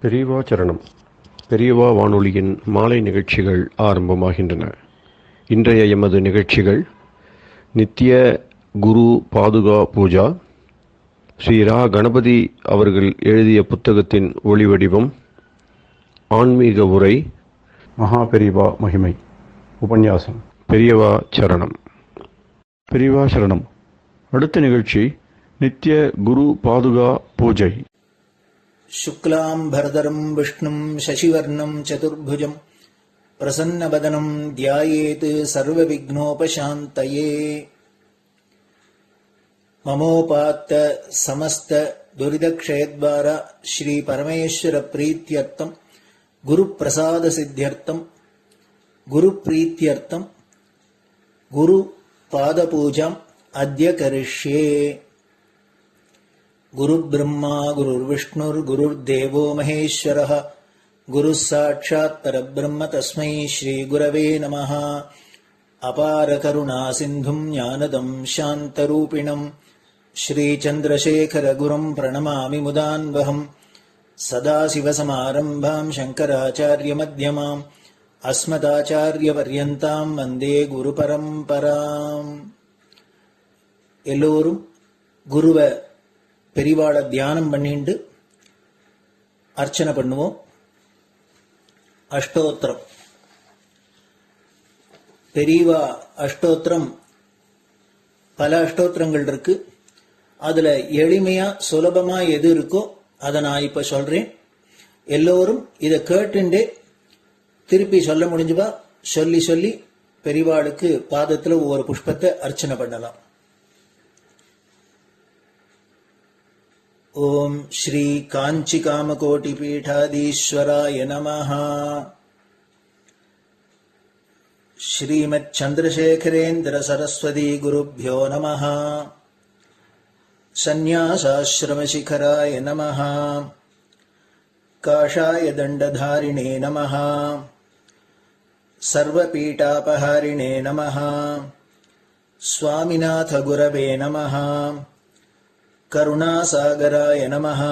பெரியவா சரணம். பெரியவா வானொலியின் மாலை நிகழ்ச்சிகள் ஆரம்பமாகின்றன. இன்றைய எமது நிகழ்ச்சிகள் நித்திய குரு பாதுகா பூஜா, ஸ்ரீ ரா கணபதி அவர்கள் எழுதிய புத்தகத்தின் ஒளிவடிவம், ஆன்மீக உரை, மகா பெரியவா மகிமை, உபன்யாசம். பெரியவா சரணம். பெரியவா சரணம். அடுத்த நிகழ்ச்சி நித்திய குரு பாதுகா பூஜை. शुक्लां भरदरं विष्णुं शशिवर्णं चतुर्भुजं प्रसन्नवदनं ध्यायेत् सर्वविघ्नोपशान्तये। ममोपात्त समस्त दुरितक्षयद्वारा श्री परमेश्वर प्रीत्यर्थं गुरुप्रसाद सिद्ध्यर्थं गुरुप्रीत्यर्थं गुरुपादपूजाम् अद्य करिष्ये। गुरुर्ब्रह्मा गुरुर्विष्णुर्गुरुर्देवो महेश्वरः गुरुः साक्षात् परब्रह्म तस्मै श्रीगुरवे नमः। अपार करुणासिन्धुं ज्ञानदं शान्तरूपिणं श्रीचन्द्रशेखरगुरुं प्रणमामि मुदान्वहम्। सदाशिवसमारम्भां शङ्कराचार्यमध्यमाम् अस्मदाचार्यपर्यन्तां वन्दे गुरुपरम्पराम्. எல்லோரும் குருவை பெரிவாளை தியானம் பண்ணிண்டு அர்ச்சனை பண்ணுவோம். அஷ்டோத்திரம். பெரியவா அஷ்டோத்திரம் பல அஷ்டோத்திரங்கள் இருக்கு. அதுல எளிமையா சுலபமா எது இருக்கோ அதை நான் இப்ப சொல்றேன். எல்லோரும் இதை கேட்டுண்டே திருப்பி சொல்ல முடிஞ்சுவா சொல்லி சொல்லி பெரிவாளுக்கு பாதத்துல ஒவ்வொரு புஷ்பத்தை அர்ச்சனை பண்ணலாம். ओम श्री कांची कामकोटि पीठाधीश्वराय नमः. श्रीमत् चंद्रशेखरेन्द्र सरस्वती गुरुभ्यो नमः. संन्यासाश्रम शिखराय नमः. काषाय दंडधारिणे नमः. सर्वपीठापहारिणे नमः. स्वामिनाथ गुरवे नमः. करुणासागराय नमः.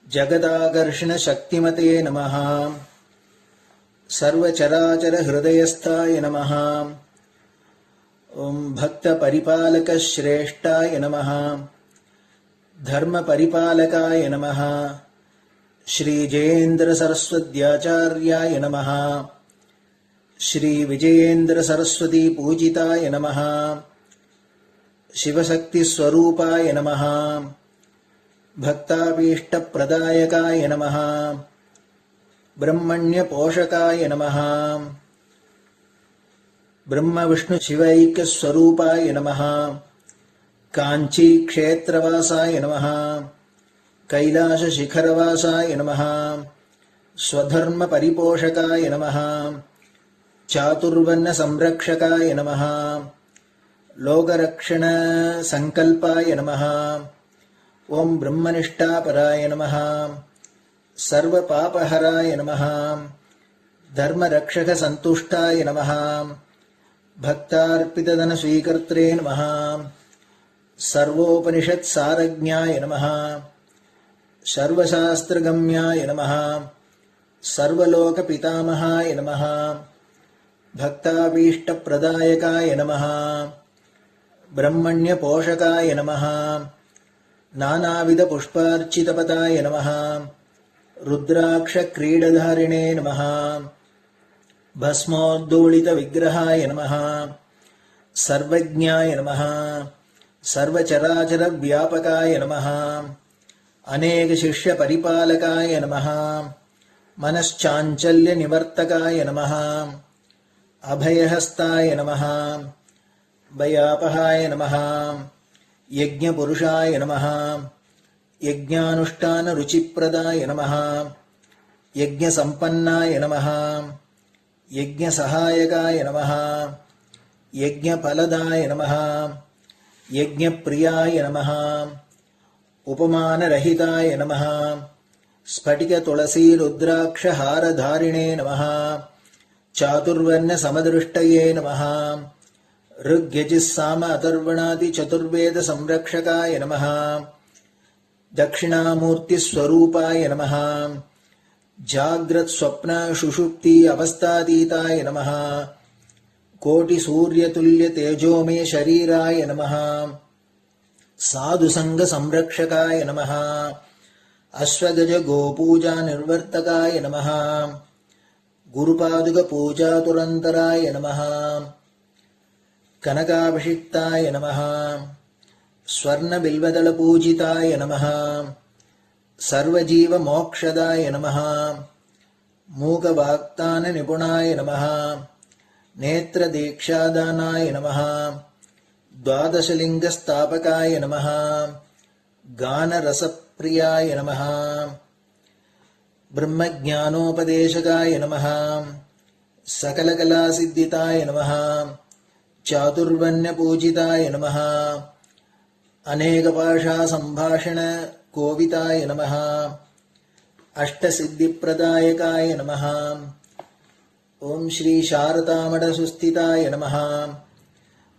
जगदाकर्षण शक्तिमते नमः. सर्वचराचर हृदयस्थाय नमः. ओम भक्त परिपालक श्रेष्ठाय नमः. धर्म परिपालकाय नमः. श्री जयेन्द्र सरस्वत्याचार्याय नमः. श्री विजयेन्द्र सरस्वती पूजिताय नमः. शिवशक्ति स्वरूपाय नमः. भक्ताभीष्ट प्रदायकाय नमः. ब्रह्मण्य पोषकाय नमः. ब्रह्म विष्णु शिवैक्य स्वरूपाय नमः. कांची क्षेत्रवासाय नमः. कैलाश शिखरवासाय नमः. स्वधर्म परिपोषकाय नमः. चातुर्वर्ण संरक्षकाय नमः. लोकरक्षण संकल्पाय नमः. ओम ब्रह्मनिष्ठापराय नमः. सर्वपापहराय नमः. धर्मरक्षक संतुष्टाय नमः. भक्तार्पितधन स्वीकर्त्रे नमः. सर्वोपनिषत् सारज्ञाय नमः. सर्वशास्त्रगम्याय नमः. सर्वलोक पितामहाय नमः. भक्ताभीष्ट प्रदायकाय नमः. ब्रह्मण्य पोषकाय नमः. नानाविध पुष्पार्चितपताय नमः. रुद्राक्ष क्रीडधारिणे नमः. भस्मोद्दोलित विग्रहाय नमः. सर्वज्ञाय नमः. सर्वचराचर व्यापकाय नमः. अनेक शिष्य परिपालकाय नमः. मनश्चाञ्चल्य निवर्तकाय नमः. अभयहस्ताय नमः. भयापहाय नमः. यज्ञपुरुषाय नमः. यज्ञानुष्ठान रुचिप्रदाय नमः. यज्ञसम्पन्नाय नमः. यज्ञसहायकाय नमः. यज्ञफलदाय नमः. यज्ञप्रियाय नमः. उपमानरहिताय नमः. स्फटिक तुलसी रुद्राक्ष हारधारिणे नमः. चातुर्वर्ण समदृष्टये नमः. ऋग्यजुस्साम अथर्वणादि चतुर्वेद संरक्षकाय नमः. दक्षिणामूर्तिस्वरूपाय नमः जाग्रत् स्वप्न सुषुप्ति अवस्थातीताय नमः कोटिसूर्यतुल्यतेजोमय शरीराय नमः साधुसङ्गसंरक्षकाय नमः अश्वगज गोपूजा निर्वर्तकाय नमः गुरुपादुकपूजातुरन्तराय नमः कनकाभिषिक्ताय नमः स्वर्णबिल्वदलपूजिताय नमः सर्वजीवमोक्षदाय नमः मूकवाक्ताननिपुणाय नमः नेत्रदीक्षादानाय नमः द्वादशलिङ्गस्थापकाय नमः गानरसप्रियाय नमः ब्रह्मज्ञानोपदेशकाय नमः सकलकलासिद्धिताय नमः चातुर्वर्ण्यपूजिताय नमः अनेकभाषासम्भाषण कोविताय नमः अष्टसिद्धिप्रदायकाय नमः ओम श्री शारदामठसुस्थिताय नमः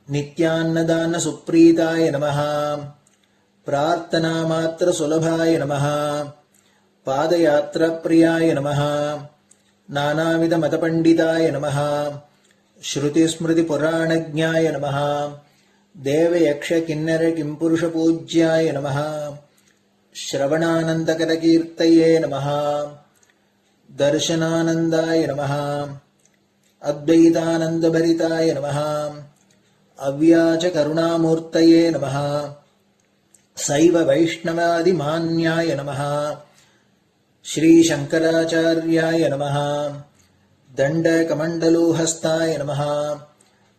नित्यान्नदानसुप्रीताय नमः प्रार्थनामात्रसुलभाय नमः पादयात्राप्रियाय नमः नानाविधमतपण्डिताय नमः श्रुतिस्मृतिपुराणज्ञाय नमः देवयक्षकिन्नरकिंपुरुषपूज्याय नमः श्रवणानन्दकरकीर्तये नमः दर्शनानन्दाय नमः अद्वैतानन्दभरिताय नमः अव्याजकरुणामूर्तये नमः शैव वैष्णवादिमान्याय नमः श्रीशङ्कराचार्याय नमः दण्डकमण्डलोहस्ताय नमः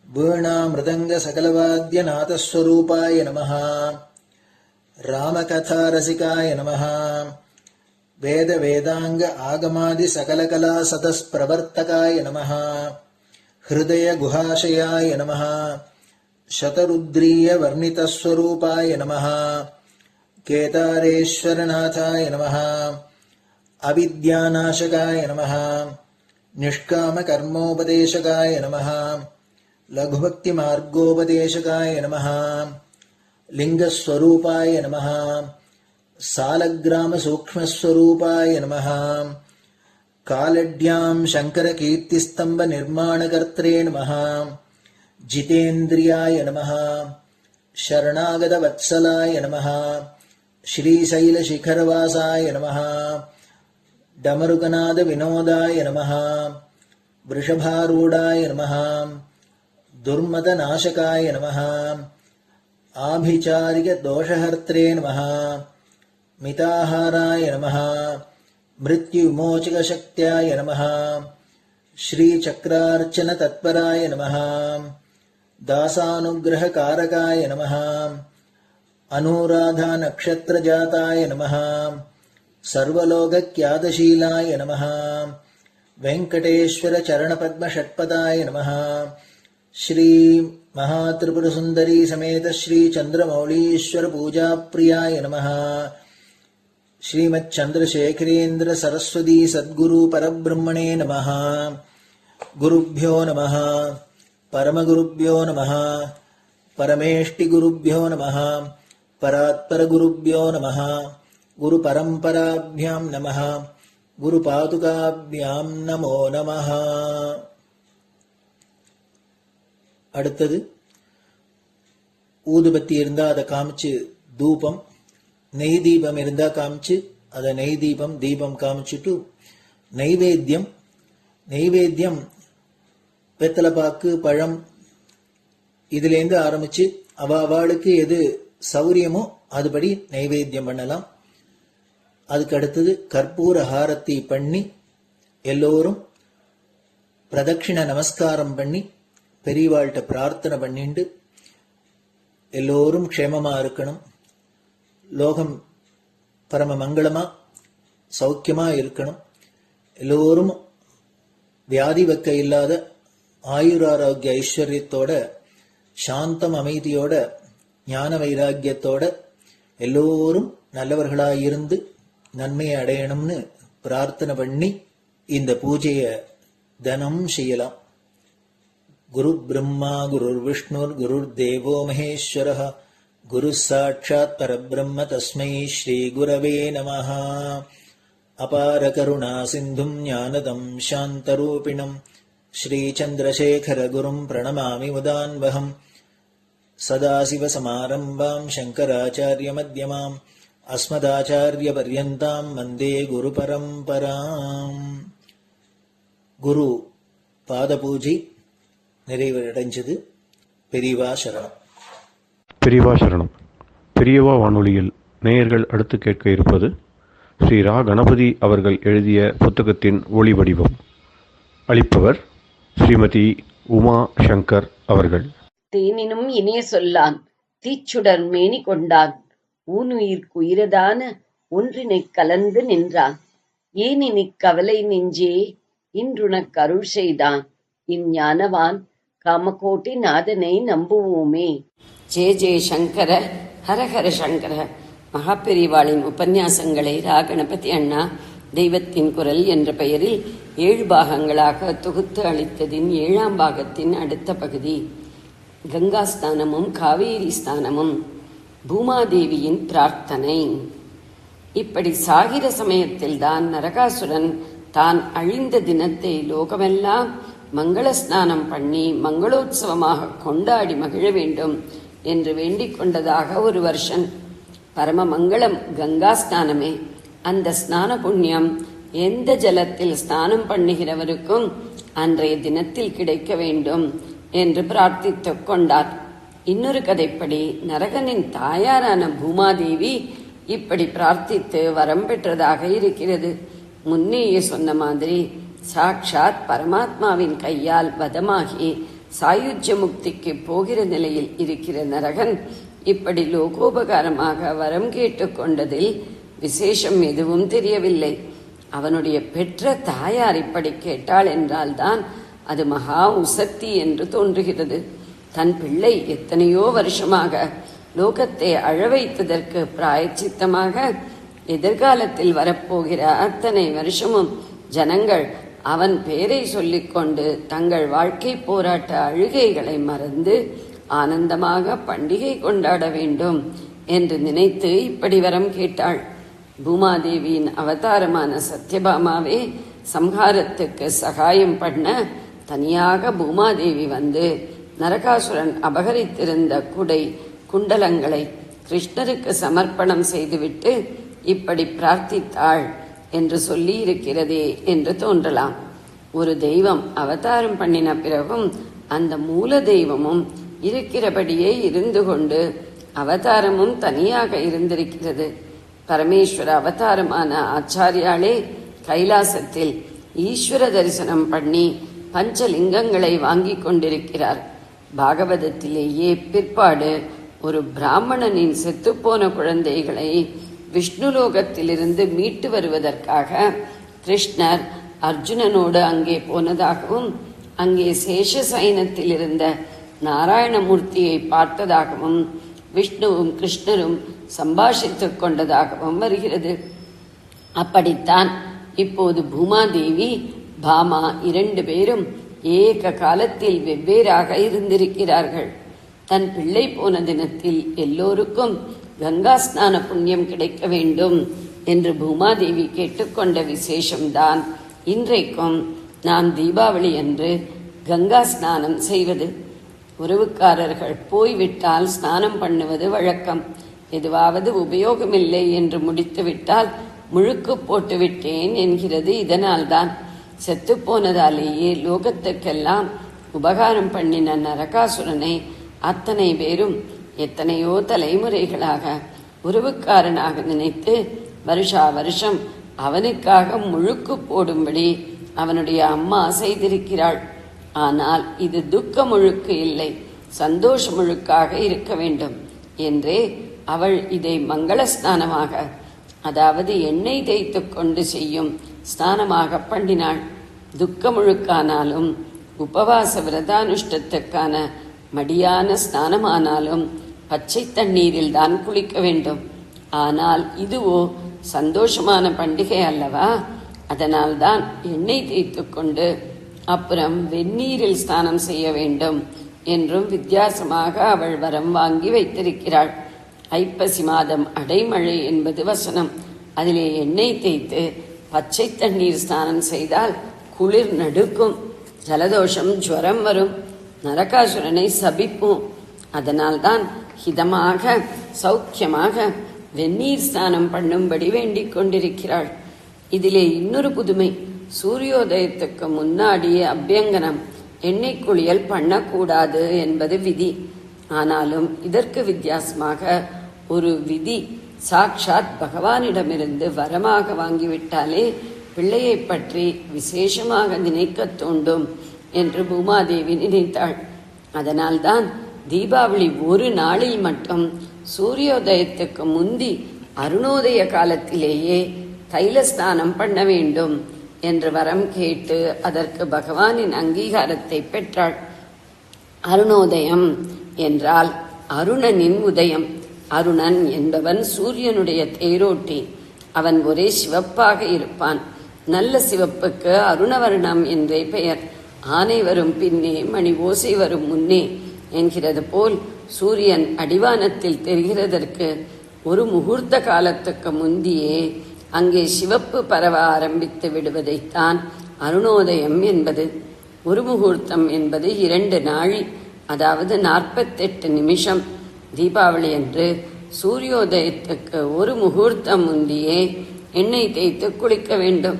वीणामृदङ्गसकलवाद्यनाथस्वरूपाय नमः रामकथारसिकाय नमः वेदवेदाङ्ग आगमादिसकलकलासतस्प्रवर्तकाय नमः हृदयगुहाशयाय नमः शतरुद्रीयवर्णितस्वरूपाय नमः केदारेश्वरनाथाय नमः अविद्यानाशकाय नमः निष्कामकर्मोपदेशकाय नमः लघुभक्तिमार्गोपदेशकाय नमः लिङ्गस्वरूपाय नमः सालग्रामसूक्ष्मस्वरूपाय नमः कालड्यां शङ्करकीर्तिस्तम्भनिर्माणकर्त्रे नमः जितेन्द्रियाय नमः शरणागतवत्सलाय नमः श्रीशैलशिखरवासाय नमः डमरुकनादविनोदाय नमः वृषभारूढाय नमः दुर्मदनाशकाय नमः आभिचारिकदोषहर्त्रे नमः मिताहाराय नमः मृत्युविमोचकशक्त्याय नमः श्रीचक्रार्चनतत्पराय नमः दासानुग्रहकारकाय नमः अनुराधानक्षत्रजाताय नमः सर्वलोकख्यातशीलाय नमः वेङ्कटेश्वरचरणपद्मषट्पदाय नमः श्री महात्रिपुरसुन्दरी समेत श्री चन्द्रमौलीश्वर पूजाप्रियाय नमः श्रीमच्चन्द्रशेखरेन्द्र सरस्वती सद्गुरु परब्रह्मणे नमः गुरुभ्यो नमः परमगुरुभ्यो नमः परमेष्टिगुरुभ्यो नमः परात्परगुरुभ्यो नमः गुरुपरम्पराभ्यां नमः गुरुपादुकाभ्यां नमो नमः. அடுத்தது ஊதுபத்தி இருந்தா அதை காமிச்சு தூபம், நெய் தீபம் இருந்தா காமிச்சு அதை நெய் தீபம் தீபம் காமிச்சுட்டு நைவேத்தியம் வெத்தலைப்பாக்கு பழம் இதுலேருந்து ஆரம்பிச்சு அவளுக்கு எது சௌரியமோ அதுபடி நைவேத்தியம் பண்ணலாம். அதுக்கு அடுத்தது கற்பூர ஹாரத்தி பண்ணி எல்லோரும் பிரதட்சிண நமஸ்காரம் பண்ணி பெரியவாள்கிட்ட பிரார்த்தனை பண்ணிண்டு எல்லோரும் க்ஷேமமா இருக்கணும், லோகம் பரம மங்களமா சௌக்கியமா இருக்கணும், எல்லோரும் வியாதி வெக்க இல்லாத ஆயுராரோக்கிய ஐஸ்வர்யத்தோட சாந்தம் அமைதியோட ஞான வைராக்கியத்தோட எல்லோரும் நல்லவர்களாயிருந்து நன்மையை அடையணும்னு பிரார்த்தனை பண்ணி இந்த பூஜையை தினம் செய்யலாம். குரு பிரம்மா குருர் விஷ்ணுர் குருர் தேவோ மகேஸ்வரः குரு சாட்சாத் பரபிரம்ம தஸ்மை ஸ்ரீ குரவே நமஹ. அபார கருணா சிந்தும் ஞானதம் சாந்தரூபிணம் ஸ்ரீ சந்திரசேகர குரும் பிரணமாமி முதான்வகம். சதாசிவசமாரம்பாம் சங்கராச்சாரிய மத்யமாம் அஸ்மதாச்சாரிய பர்யந்தாம் வந்தே குரு பரம்பராம். குரு பாத பூஜை நிறைவடைஞ்சது. பெரியவா சரணம். பெரியவா சரணம். பெரியவா வானொலியில் நேயர்கள் அடுத்து கேட்க இருப்பது ஸ்ரீ ரா கணபதி அவர்கள் எழுதிய புத்தகத்தின் ஒளி வடிவம். அளிப்பவர் ஸ்ரீமதி உமா சங்கர் அவர்கள். தேனினும் இனிய சொல்லான் தீச்சுடர் மேனி கொண்டான் ஊனுயிர்க்குயிரதான ஒன்றினைக் கலந்து நின்றான் ஏனினிக் கவலை நெஞ்சே இன்றுனக் அருள் செய்தான் இஞ்ஞானவான் காமகோட்டி நாதனை நம்புவோமே. ஜெய ஜெய சங்கர ஹரஹர சங்கர. மகாபெரிவாளின் உபன்யாசங்களை ரா கணபதி அண்ணா தெய்வத்தின் குரல் என்ற பெயரில் 7 பாகங்களாக தொகுத்து அளித்ததின் 7ஆம் பாகத்தின் அடுத்த பகுதி. கங்கா ஸ்நானமும் காவேரி ஸ்நானமும். பூமாதேவியின் பிரார்த்தனை. இப்படி சாகிற சமயத்தில்தான் நரகாசுரன் தான் அழிந்த தினத்தை லோகமெல்லாம் மங்கள ஸ்நானம் பண்ணி மங்களோத்சவமாக கொண்டாடி மகிழ வேண்டும் என்று வேண்டிக் கொண்டதாக ஒரு வருஷன். பரம மங்களம் கங்கா ஸ்நானமே. அந்த ஸ்நான புண்ணியம் எந்த ஜலத்தில் ஸ்நானம் பண்ணுகிறவருக்கும் அன்றைய தினத்தில் கிடைக்க வேண்டும் என்று பிரார்த்தித்துக் கொண்டார். இன்னொரு கதைப்படி நரகனின் தாயாரான பூமாதேவி இப்படி பிரார்த்தித்து வரம் பெற்றதாக இருக்கிறது. முன்னேயே சொன்ன மாதிரி சாட்சாத் பரமாத்மாவின் கையால் வதமாகி சாயுஜ்ய முக்திக்கு போகிற நிலையில் இருக்கிற நரகன் இப்படி லோகோபகாரமாக வரம் கேட்டுக்கொண்டதில் விசேஷம் எதுவும் தெரியவில்லை. அவனுடைய பெற்ற தாயார் இப்படி கேட்டாள் என்றால்தான் அது மகா உசத்தி என்று தோன்றுகிறது. தன் பிள்ளை எத்தனையோ வருஷமாக லோகத்தை அழவைத்ததற்கு பிராயச்சித்தமாக எதிர்காலத்தில் வரப்போகிற அத்தனை வருஷமும் ஜனங்கள் அவன் பேரை சொல்லிக்கொண்டு தங்கள் வாழ்க்கை போராட்ட அழுகைகளை மறந்து ஆனந்தமாக பண்டிகை கொண்டாட வேண்டும் என்று நினைத்து இப்படி வரம் கேட்டாள். பூமாதேவியின் அவதாரமான சத்யபாமாவே சம்ஹாரத்துக்கு சகாயம் பண்ண தனியாக பூமாதேவி வந்து நரகாசுரன் அபகரித்திருந்த குடை குண்டலங்களை கிருஷ்ணருக்கு சமர்ப்பணம் செய்துவிட்டு இப்படி பிரார்த்தித்தாள் என்று சொல்லி இருக்கிறதே என்று தோன்றலாம். ஒரு தெய்வம் அவதாரம் பண்ணின பிறகும் அந்த மூல தெய்வமும் இருக்கிறபடியே இருந்து கொண்டு அவதாரமும் தனியாக இருந்திருக்கிறது. பரமேஸ்வர அவதாரமான ஆச்சாரியாலே கைலாசத்தில் ஈஸ்வர தரிசனம் பண்ணி பஞ்சலிங்கங்களை வாங்கி கொண்டிருக்கிறார். பாகவதத்திலேயே பிற்பாடு ஒரு பிராமணனின் செத்துப்போன குழந்தைகளை விஷ்ணுலோகத்திலிருந்து மீட்டு வருவதற்காக கிருஷ்ணர் அர்ஜுனனோடு அங்கே போனதாகவும் அங்கே சேஷ சயனத்தில் இருந்த நாராயணமூர்த்தியை பார்த்ததாகவும் விஷ்ணுவும் கிருஷ்ணரும் சம்பாஷித்துக் கொண்டதாகவும் வருகிறது. அப்படித்தான் இப்போது பூமாதேவி பாமா 2 பேரும் ஏக காலத்தில் வெவ்வேறாக இருந்திருக்கிறார்கள். தன் பிள்ளை போன தினத்தில் எல்லோருக்கும் கங்கா ஸ்நான புண்ணியம் கிடைக்க வேண்டும் என்று பூமாதேவி கேட்டுக்கொண்ட விசேஷம்தான் இன்றைக்கும் நாம் தீபாவளி அன்று கங்கா ஸ்நானம் செய்வது. உறவுக்காரர்கள் போய்விட்டால் ஸ்நானம் பண்ணுவது வழக்கம். எதுவாவது உபயோகமில்லை என்று முடித்துவிட்டால் முழுக்கு போட்டுவிட்டேன் என்கிறது. இதனால்தான் செத்து போனதாலேயே லோகத்துக்கெல்லாம் உபகாரம் பண்ணின நரகாசுரனை அத்தனை பேரும் எத்தனையோ தலைமுறைகளாக உறவுக்காரனாக நினைத்து வருஷா வருஷம் அவனுக்காக முழுக்கு போடும்படி அவனுடைய அம்மா செய்திருக்கிறாள். ஆனால் இது துக்க முழுக்கு இல்லை, சந்தோஷ முழுக்காக இருக்க வேண்டும் என்றே அவள் இதை மங்கள ஸ்நானமாக, அதாவது எண்ணெய் தேய்த்து கொண்டு செய்யும் ஸ்நானமாக பண்ணினாள். துக்க முழுக்கானாலும் உபவாச விரதானுஷ்டத்துக்கான மடியான ஸ்நானமானாலும் பச்சை தண்ணீரில் தான் குளிக்க வேண்டும். ஆனால் இதுவோ சந்தோஷமான பண்டிகை அல்லவா? அதனால்தான் எண்ணெய் தேய்த்து கொண்டு அப்புறம் வெந்நீரில் ஸ்நானம் செய்ய வேண்டும் என்றும் வித்தியாசமாக அவள் வரம் வாங்கி வைத்திருக்கிறாள். ஐப்பசி மாதம் அடைமழை என்பது வசனம். அதிலே எண்ணெய் தேய்த்து பச்சை தண்ணீர் ஸ்நானம் செய்தால் குளிர் நடுக்கும், ஜலதோஷம் ஜுவரம் வரும், நரகாசுரனை சபிப்போம். அதனால்தான் ஹிதமாக சௌக்கியமாக வெந்நீர் ஸ்நானம் பண்ணும்படி வேண்டிக் கொண்டிருக்கிறாள். இதிலே இன்னொரு புதுமை, சூரியோதயத்துக்கு முன்னாடியே அபியங்கனம் எண்ணெய் குளியல் பண்ணக்கூடாது என்பது விதி. ஆனாலும் இதற்கு வித்தியாசமாக ஒரு விதி சாக்ஷாத் பகவானிடமிருந்து வரமாக வாங்கிவிட்டாலே பிள்ளையை பற்றி விசேஷமாக நினைக்க தோண்டும் என்று பூமாதேவி நினைத்தாள். அதனால்தான் தீபாவளி ஒரு நாளில் மட்டும் சூரியோதயத்துக்கு முந்தி அருணோதய காலத்திலேயே தைல ஸ்நானம் பண்ண வேண்டும் என்று வரம் கேட்டு அதற்கு பகவானின் அங்கீகாரத்தை பெற்றாள். அருணோதயம் என்றால் அருணனின் உதயம். அருணன் என்பவன் சூரியனுடைய தேரோட்டி. அவன் ஒரே சிவப்பாக இருப்பான். நல்ல சிவப்புக்கு அருணவர்ணம் என்றே பெயர். ஆனை வரும் பின்னே மணி ஓசை வரும் முன்னே என்கிறது போல் சூரியன் அடிவானத்தில் தெரிகிறதற்கு ஒரு முகூர்த்த காலத்துக்கு முந்தியே அங்கே சிவப்பு பரவ ஆரம்பித்து விடுவதைத்தான் அருணோதயம் என்பது. ஒரு முகூர்த்தம் என்பது 2 நாழி, அதாவது 48 நிமிஷம். தீபாவளி அன்று சூரியோதயத்துக்கு ஒரு முகூர்த்தம் முந்தியே எண்ணெய் தேய்த்து குளிக்க வேண்டும்.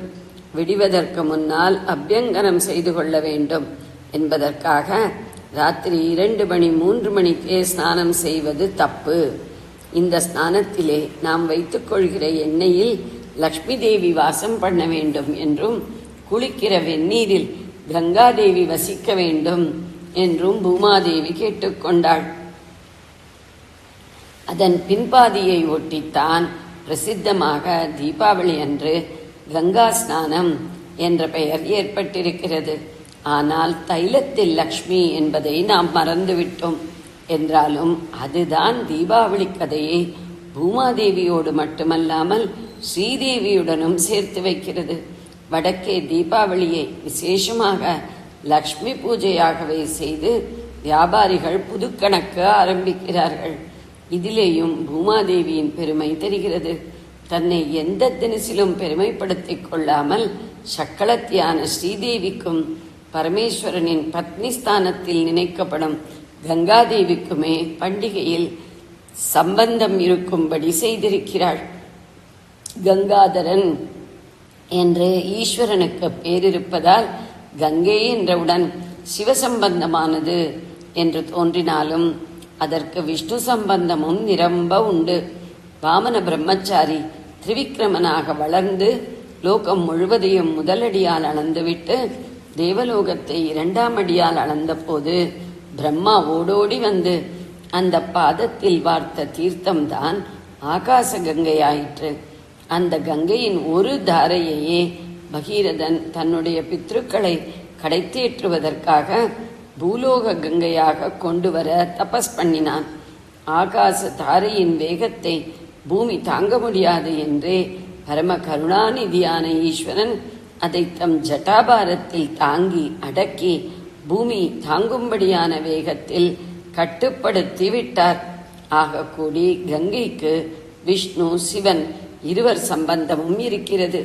விடிவதற்கு முன்னால் அபியங்கனம் செய்து கொள்ள வேண்டும் என்பதற்காக ராத்திரி 2 மணி 3 மணிக்கே ஸ்நானம் செய்வது தப்பு. இந்த ஸ்நானத்திலே நாம் வைத்துக் கொள்கிற எண்ணெயில் லக்ஷ்மி தேவி வாசம் பண்ண வேண்டும் என்றும் குளிக்கிற வெந்நீரில் கங்காதேவி வசிக்க வேண்டும் என்றும் பூமாதேவி கேட்டுக்கொண்டாள். அதன் பின்பாதியை ஒட்டித்தான் பிரசித்தமாக தீபாவளி அன்று கங்கா ஸ்நானம் என்ற பெயர் ஏற்பட்டிருக்கிறது. ஆனால் தைலத்தில் லக்ஷ்மி என்பதை நாம் மறந்துவிட்டோம். என்றாலும் அதுதான் தீபாவளி கதையை பூமாதேவியோடு மட்டுமல்லாமல் ஸ்ரீதேவியுடனும் சேர்த்து வைக்கிறது. வடக்கே தீபாவளியை விசேஷமாக லக்ஷ்மி பூஜையாகவே செய்து வியாபாரிகள் புதுக்கணக்கு ஆரம்பிக்கிறார்கள். இதிலேயும் பூமாதேவியின் பெருமை தெரிகிறது. தன்னை எந்த தினசிலும் பெருமைப்படுத்திக் கொள்ளாமல் சக்களத்தியான ஸ்ரீதேவிக்கும் பரமேஸ்வரனின் பத்னி ஸ்தானத்தில் நினைக்கப்படும் கங்காதேவிக்குமே பண்டிகையில் சம்பந்தம் இருக்கும்படி செய்திருக்கிறாள். கங்காதரன் என்று ஈஸ்வரனுக்கு பேரிருப்பதால் கங்கை என்றவுடன் சிவசம்பந்தமானது என்று தோன்றினாலும் அதற்கு விஷ்ணு சம்பந்தமும் நிரம்ப உண்டு. வாமன பிரம்மச்சாரி திரிவிக்ரமனாக வளர்ந்து லோகம் முழுவதையும் முதலடியால் அளந்துவிட்டு தேவலோகத்தை 2ஆம் அடியால் அளந்த போது பிரம்மா ஓடோடி வந்து அந்த பாதத்தில் வார்த்த தீர்த்தம்தான் ஆகாச கங்கையாயிற்று. அந்த கங்கையின் ஒரு தாரையையே பகீரதன் தன்னுடைய பித்ருக்களை கடைத்தேற்றுவதற்காக பூலோக கங்கையாக கொண்டு வர தபஸ் பண்ணினான். ஆகாச தாரையின் வேகத்தை பூமி தாங்க முடியாது என்றே பரம கருணாநிதியான ஈஸ்வரன் அதை தம் ஜட்டாபாரத்தில் தாங்கி அடக்கி பூமி தாங்கும்படியான வேகத்தில் கட்டுப்படுத்தி விட்டார். ஆகக்கூடி கங்கைக்கு விஷ்ணு சிவன் இருவர் சம்பந்தமும் இருக்கிறது.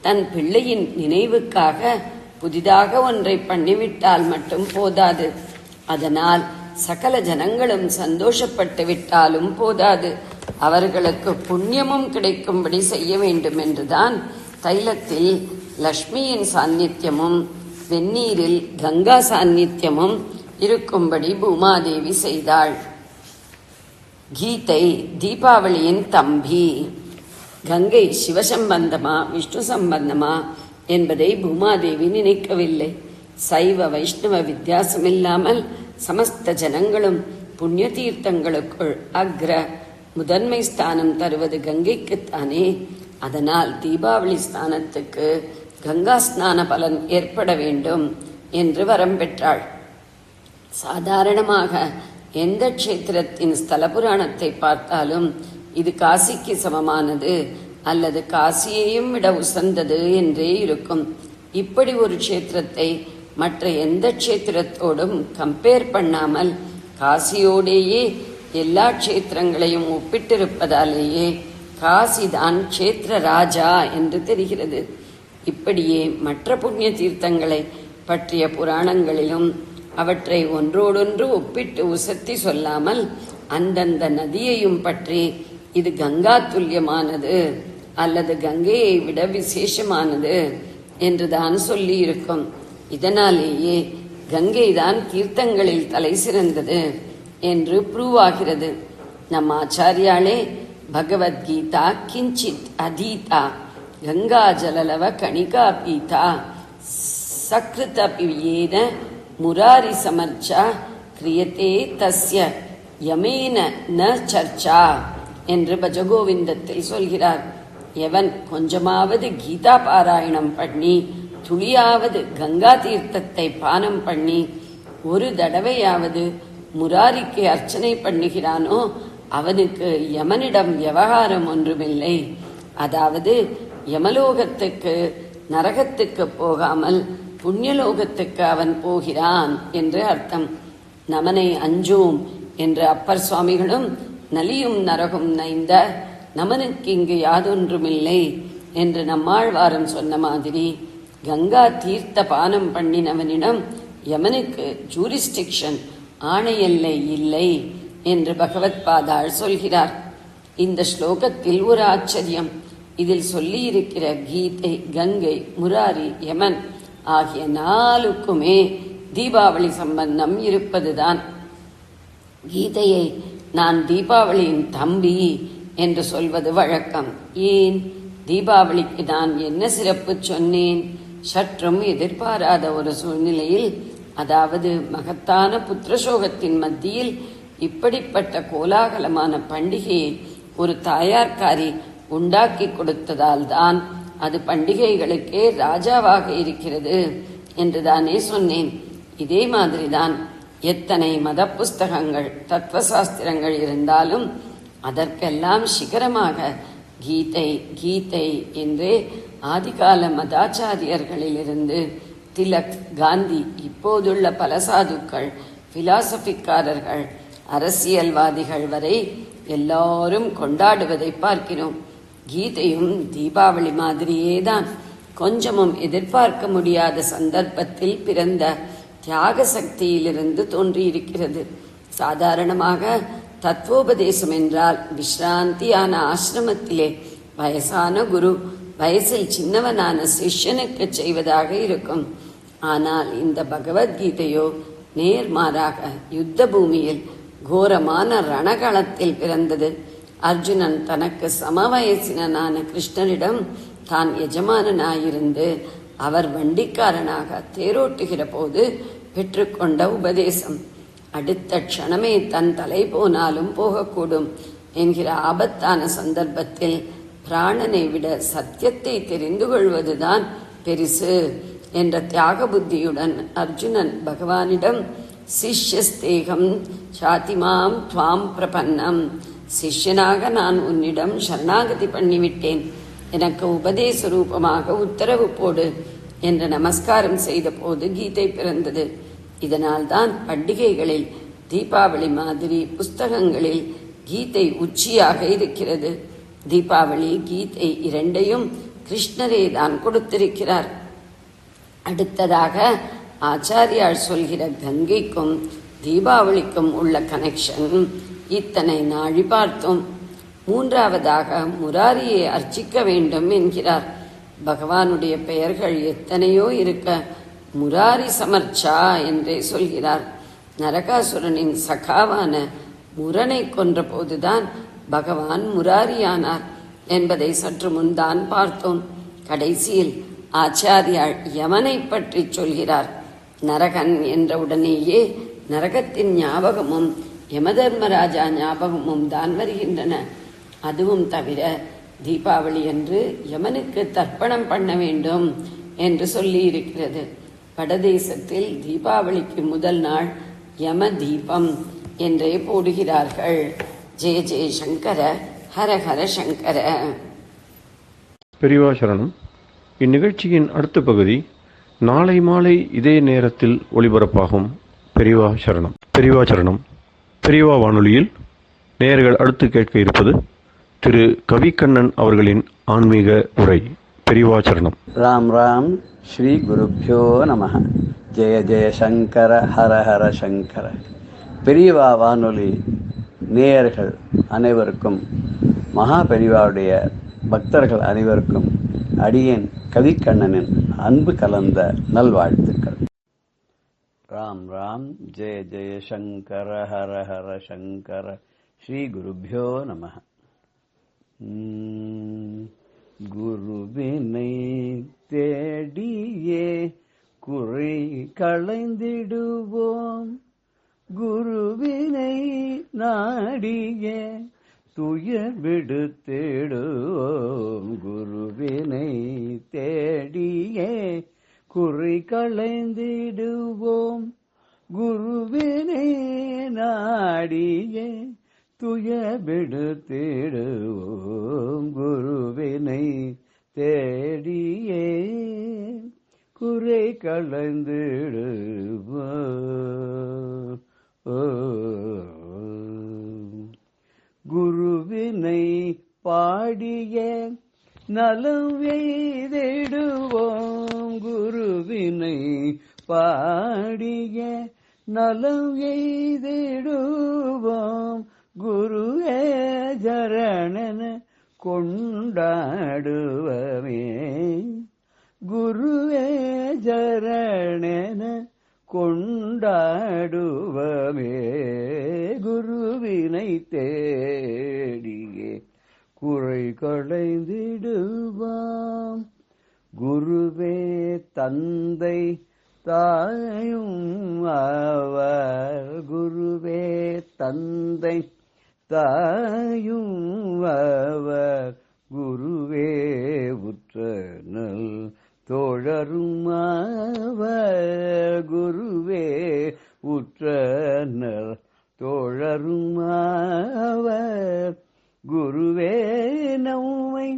தன் பிள்ளையின் நினைவுக்காக புதிதாக ஒன்றை பண்ணிவிட்டால் மட்டும் போதாது, அதனால் சகல ஜனங்களும் சந்தோஷப்பட்டு விட்டாலும் போதாது, அவர்களுக்கு புண்ணியமும் கிடைக்கும்படி செய்ய வேண்டும் என்றுதான் தைலத்தில் லக்ஷ்மியின் சாநித்தியமும் வெந்நீரில் கங்கா சாநித்தியமும் இருக்கும்படி பூமாதேவி செய்தாள். கீதை தீபாவளியின் தம்பி. கங்கை சிவசம்பந்தமா விஷ்ணு சம்பந்தமா என்பதை பூமாதேவி நினைக்கவில்லை. சைவ வைஷ்ணவ வித்தியாசமில்லாமல் சமஸ்த ஜனங்களும் புண்ணிய தீர்த்தங்களுக்குள் அக்ர முதன்மை ஸ்தானம் தருவது கங்கைக்குத்தானே. அதனால் தீபாவளி ஸ்நானத்துக்கு கங்கா ஸ்நான பலன் ஏற்பட வேண்டும் என்று வரம் பெற்றாள். சாதாரணமாக எந்த க்ஷேத்திரத்தின் ஸ்தல புராணத்தை பார்த்தாலும் இது காசிக்கு சமமானது அல்லது காசியையும் விட உசந்தது என்றே இருக்கும். இப்படி ஒரு க்ஷேத்திரத்தை மற்ற எந்த க்ஷேத்திரத்தோடும் கம்பேர் பண்ணாமல் காசியோடேயே எல்லா க்ஷேத்திரங்களையும் ஒப்பிட்டிருப்பதாலேயே காசிதான் க்ஷேத்திர ராஜா என்று தெரிகிறது. இப்படியே மற்ற புண்ணிய தீர்த்தங்களை பற்றிய புராணங்களிலும் அவற்றை ஒன்றோடொன்று ஒப்பிட்டு உசத்தி சொல்லாமல் அந்தந்த நதியையும் பற்றி இது கங்கா துல்லியமானது அல்லது கங்கையை விட விசேஷமானது என்றுதான் சொல்லி இருக்கும். இதனாலேயே கங்கை தான் தீர்த்தங்களில் தலை சிறந்தது என்று ப்ரூவ் ஆகிறது. நம் ஆச்சாரியாலே பகவத்கீதா கிஞ்சித் அதீதா கங்கா ஜலலவ கணிகா பீதா சக்ருத பியேன முராரி சமர்ச்சா கிரியதே தஸ்ய யமேன ந சர்ச்சா என்று பஜகோவிந்தத்தில் சொல்கிறார். எவன் கொஞ்சமாவது கீதா பாராயணம் பண்ணி துளியாவது கங்கா தீர்த்தத்தை பானம் பண்ணி ஒரு தடவையாவது முராரிக்கு அர்ச்சனை பண்ணுகிறானோ அவனுக்கு யமனிடம் விவகாரம் ஒன்றுமில்லை. அதாவது யமலோகத்துக்கு நரகத்துக்கு போகாமல் புண்ணியலோகத்துக்கு அவன் போகிறான் என்று அர்த்தம். நமனை அஞ்சோம் என்று அப்பர் சுவாமிகளும் நலியும் நரகும் நைந்த நமனுக்கு இங்கு யாதொன்றுமில்லை என்று நம்மாழ்வாரன் சொன்ன மாதிரி கங்கா தீர்த்த பானம் பண்ணினவனிடம் யமனுக்கு ஜூரிஸ்டிக்ஷன் ஆணையல்லை இல்லை என்று பகவத் பாதாள் சொல்கிறார். இந்த ஸ்லோகத்தில் ஒரு ஆச்சரியம். இதில் சொல்லியிருக்கிற கீதை, கங்கை, முராரி, யமன் ஆகிய நாலுக்குமே தீபாவளி சம்பந்தம் இருப்பதுதான். கீதையை நான் தீபாவளியின் தம்பி என்று சொல்வது வழக்கம். ஏன்? தீபாவளிக்கு நான் என்ன சிறப்பு சொன்னேன்? சற்றும் எதிர்பாராத ஒரு சூழ்நிலையில், அதாவது மகத்தான புத்திரசோகத்தின் மத்தியில் இப்படிப்பட்ட கோலாகலமான பண்டிகையை ஒரு தாயார்காரி உண்டாக்கி கொடுத்ததால் தான் அது பண்டிகைகளுக்கே ராஜாவாக இருக்கிறது என்றுதானே சொன்னேன். இதே மாதிரிதான் எத்தனை மத புஸ்தகங்கள், தத்துவசாஸ்திரங்கள் இருந்தாலும் அதற்கெல்லாம் சிகரமாக கீதை கீதை என்றே ஆதிகால மதாச்சாரியர்களிலிருந்து திலக், காந்தி, இப்போதுள்ள பல சாதுக்கள், பிலாசபிக்காரர்கள், அரசியல்வாதிகள் வரை எல்லாரும் கொண்டாடுவதை பார்க்கிறோம். கீதையும் தீபாவளி மாதிரியேதான் கொஞ்சமும் எதிர்பார்க்க முடியாத சந்தர்ப்பத்தில் பிறந்த தியாக சக்தியிலிருந்து தோன்றியிருக்கிறது. சாதாரணமாக தத்துவோபதேசம் என்றால் விஸ்ராந்தியான ஆசிரமத்திலே வயசான குரு வயசில் சின்னவனான சிஷ்யனுக்கு செய்வதாக இருக்கும். ஆனால் இந்த பகவத்கீதையோ நேர்மாறாக யுத்த பூமியில் கோரமான ரணகளத்தில் பிறந்தது. அர்ஜுனன் தனக்கு சமவயசினனான கிருஷ்ணனிடம் தான் எஜமானனாயிருந்து அவர் வண்டிக்காரனாக தேரோட்டுகிற போது பெற்றுக்கொண்ட உபதேசம். அடுத்த க்ஷணமே தன் தலை போனாலும் போகக்கூடும் என்கிற ஆபத்தான சந்தர்ப்பத்தில் பிராணனை விட சத்தியத்தை தெரிந்து கொள்வதுதான் பெரிசு என்ற தியாக புத்தியுடன் அர்ஜுனன் பகவானிடம் சிஷ்யஸ்தேகம் சாதிமாம் துவாம் பிரபன்னம், சிஷ்யனாக நான் உன்னிடம் சரணாகதி பண்ணிவிட்டேன், எனக்கு உபதேச ரூபமாக உத்தரவு போடு என்று நமஸ்காரம் செய்த போது கீதை பிறந்தது. இதனால்தான் பண்டிகைகளில் தீபாவளி மாதிரி புஸ்தகங்களில் கீதை உச்சியாக இருக்கிறது. தீபாவளி, கீதை இரண்டையும் கிருஷ்ணரே தான் கொடுத்திருக்கிறார். அடுத்ததாக ஆச்சாரியார் சொல்கிற கங்கைக்கும் தீபாவளிக்கும் உள்ள கனெக்ஷன் இத்தனை நாழி பார்த்தோம். மூன்றாவதாக முராரியை அர்ச்சிக்க வேண்டும் என்கிறார். பகவானுடைய பெயர்கள் எத்தனையோ இருக்க முராரி சமர்ச்சா என்றே சொல்கிறார். நரகாசுரனின் சகாவான முரனை கொன்ற போதுதான் பகவான் முராரியானார் என்பதை சற்று முன்தான் பார்த்தோம். கடைசியில் ஆச்சாரியார் யமனை பற்றி சொல்கிறார். நரகன் என்ற உடனேயே நரகத்தின் ஞாபகமும் யமதர்மராஜா ஞாபகமும் தான் வருகின்றன. அதுவும் தவிர தீபாவளி என்று யமனுக்கு தர்ப்பணம் பண்ண வேண்டும் என்று சொல்லி இருக்கிறது. வடதேசத்தில் தீபாவளிக்கு முதல் நாள் யம தீபம் என்றே போடுகிறார்கள். ஜெய ஜெய சங்கர, ஹர ஹர சங்கர. பெரியவா சரணம். இந்நிகழ்ச்சியின் அடுத்த பகுதி நாளை மாலை இதே நேரத்தில் ஒளிபரப்பாகும். பெரியவா சரணம். பெரியவா சரணம். பெரியவா வானொலியில் நேயர்கள் அடுத்து கேட்க இருப்பது திரு கவிக்கண்ணன் அவர்களின் ஆன்மீக உரை. பெரியவாச்சரணம். ராம் ராம். ஸ்ரீ குருப்யோ நம. ஜெய ஜெய சங்கர ஹர ஹர சங்கர. பெரியவா வானொலி நேயர்கள் அனைவருக்கும், மகா பெரியவாவுடைய பக்தர்கள் அனைவருக்கும் அடியேன் கவிக்கண்ணனின் அன்பு கலந்த நல்வாழ்த்துக்கள். ராம் ராம். ஜெய ஜெய சங்கர ஹர ஹர சங்கர. ஸ்ரீ குருப்யோ நம. குருவினை தேடியே குறை களைந்திடுவோம், குருவினை நாடியே துயர் விடுத்திடுவோம். குருவினை தேடியே குறை களைந்திடுவோம், குருவினை நாடியே துயர் விடுத்திடுவோம். குருவினை தேடியே குறை களைந்திடுவோம். குருவினை பாடிய நலம் எய்திடுவோம், குருவினை பாடிய நலம் எய்திடுவோம். குருவே சரணன கொண்டாடுவமே, குருவே சரணன கொண்டாடுவமே. குருவினை தேடியே குறை களைந்திடுவாம். குருவே தந்தை தாயும் அவர், குருவே தந்தை தாயும் அவர். குருவே உற்றனல் தோழரும் அவர், குருவே உற்றனல் தோழரும் அவர். குருவே நம்மை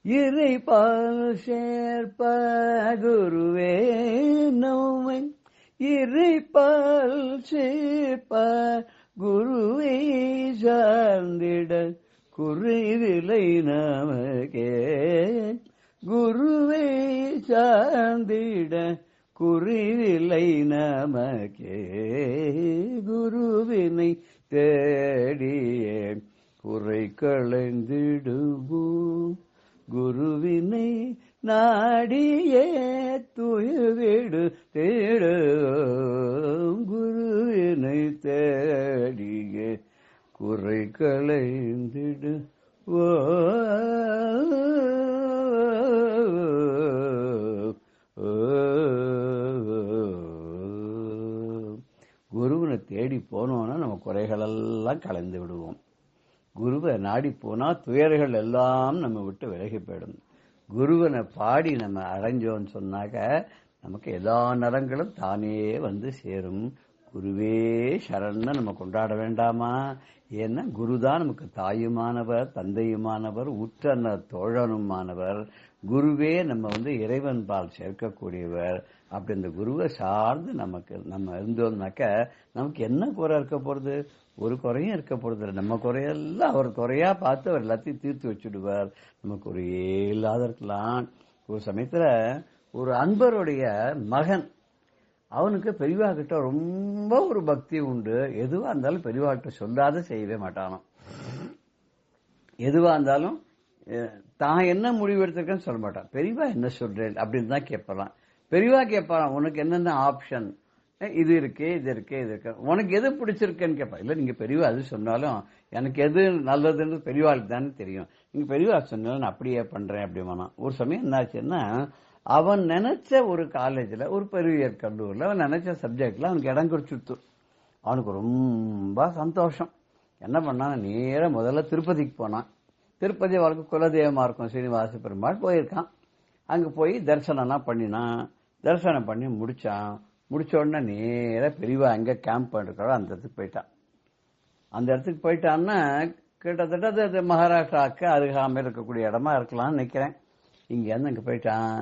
இறைபால் சேர்ப்ப, குருவே நம்மை இறைபால் சேர்ப்ப. குருவை சார்ந்திட குறைவில்லை நமக்கே, குருவை சார்ந்திட குறைவில்லை நமக்கே. குருவினை தேடியே குறை களைந்திடுவோம், குருவினை நாடியே துயவிடு தேடும். குருவினை தேடியே குறை களைந்திடு. குருவினை தேடி போனோம்னா நம்ம குறைகளெல்லாம் கலைந்து விடுவோம். குருவை நாடி போனா துயர்கள் எல்லாம் நம்ம விட்டு விலகி போயிடும். குருவனை பாடி நம்ம அடைஞ்சோன்னு சொன்னாக்க நமக்கு எல்லா நலங்களும் தானே வந்து சேரும். குருவே சரண் நம்ம கொண்டாட வேண்டாமா? ஏன்னா குருதான் நமக்கு தாயுமானவர், தந்தையுமானவர், உற்ற தோழனுமானவர். குருவே நம்ம இறைவன் பால் சேர்க்கக்கூடியவர். அப்படி இந்த குருவை சார்ந்து நம்ம இருந்தோம்னாக்க நமக்கு என்ன குறை இருக்க போறது? ஒரு குறையும் இருக்க போறது இல்லை. நம்ம குறையெல்லாம் அவர் குறையா பார்த்து அவர் எல்லாத்தையும் தீர்த்து வச்சுடுவார். நமக்கு குறையே இல்லாத இருக்கலாம். ஒரு சமயத்துல ஒரு அன்பருடைய மகன், அவனுக்கு பெரியவா கிட்ட ரொம்ப ஒரு பக்தி உண்டு. எதுவா இருந்தாலும் பெரியவா கிட்ட சொல்லாத செய்யவே மாட்டானோ. எதுவா இருந்தாலும் தான் என்ன முடிவு எடுத்திருக்கேன்னு சொல்ல மாட்டான். பெரியவா என்ன சொல்றேன் அப்படின்னு தான் கேட்பறான். பெரியவா கேட்பான், உனக்கு என்னென்ன ஆப்ஷன், இது இருக்கு இது இருக்கு இது இருக்கு, உனக்கு எது பிடிச்சிருக்குன்னு கேட்பான். இல்ல நீங்க பெரியவா அது சொன்னாலும் எனக்கு எது நல்லதுன்னு பெரியவாளுக்கு தானே தெரியும். நீங்க பெரியவா சொன்னாலும் நான் அப்படியே பண்றேன் அப்படிமானா. ஒரு சமயம் என்னாச்சுன்னா, அவன் நினைச்ச ஒரு காலேஜ்ல, ஒரு பெரியர் கல்லூரில் அவன் நினைச்ச சப்ஜெக்ட்ல அவனுக்கு இடம் குறிச்சுட்டு அவனுக்கு ரொம்ப சந்தோஷம். என்ன பண்ணான், நேர முதல்ல திருப்பதிக்கு போனான். திருப்பதி அவருக்கு குலதெய்வமா இருக்கும் ஸ்ரீனிவாச பெருமாள். போயிருக்கான். அங்க போய் தரிசனம்லாம் பண்ணினான். தரிசனம் பண்ணி முடிச்சான். முடிச்ச உடனே நேர பெரியவா எங்க கேம்ப் பண்ணிருக்காரோ அந்த இடத்துக்கு போயிட்டான். அந்த இடத்துக்கு போயிட்டான்னா கிட்டத்தட்ட அது மகாராஷ்டிராவுக்கு அருகாமையில் இருக்கக்கூடிய இடமா இருக்கலாம்னு நினைக்கிறேன். இங்க இருந்து அங்க போயிட்டான்.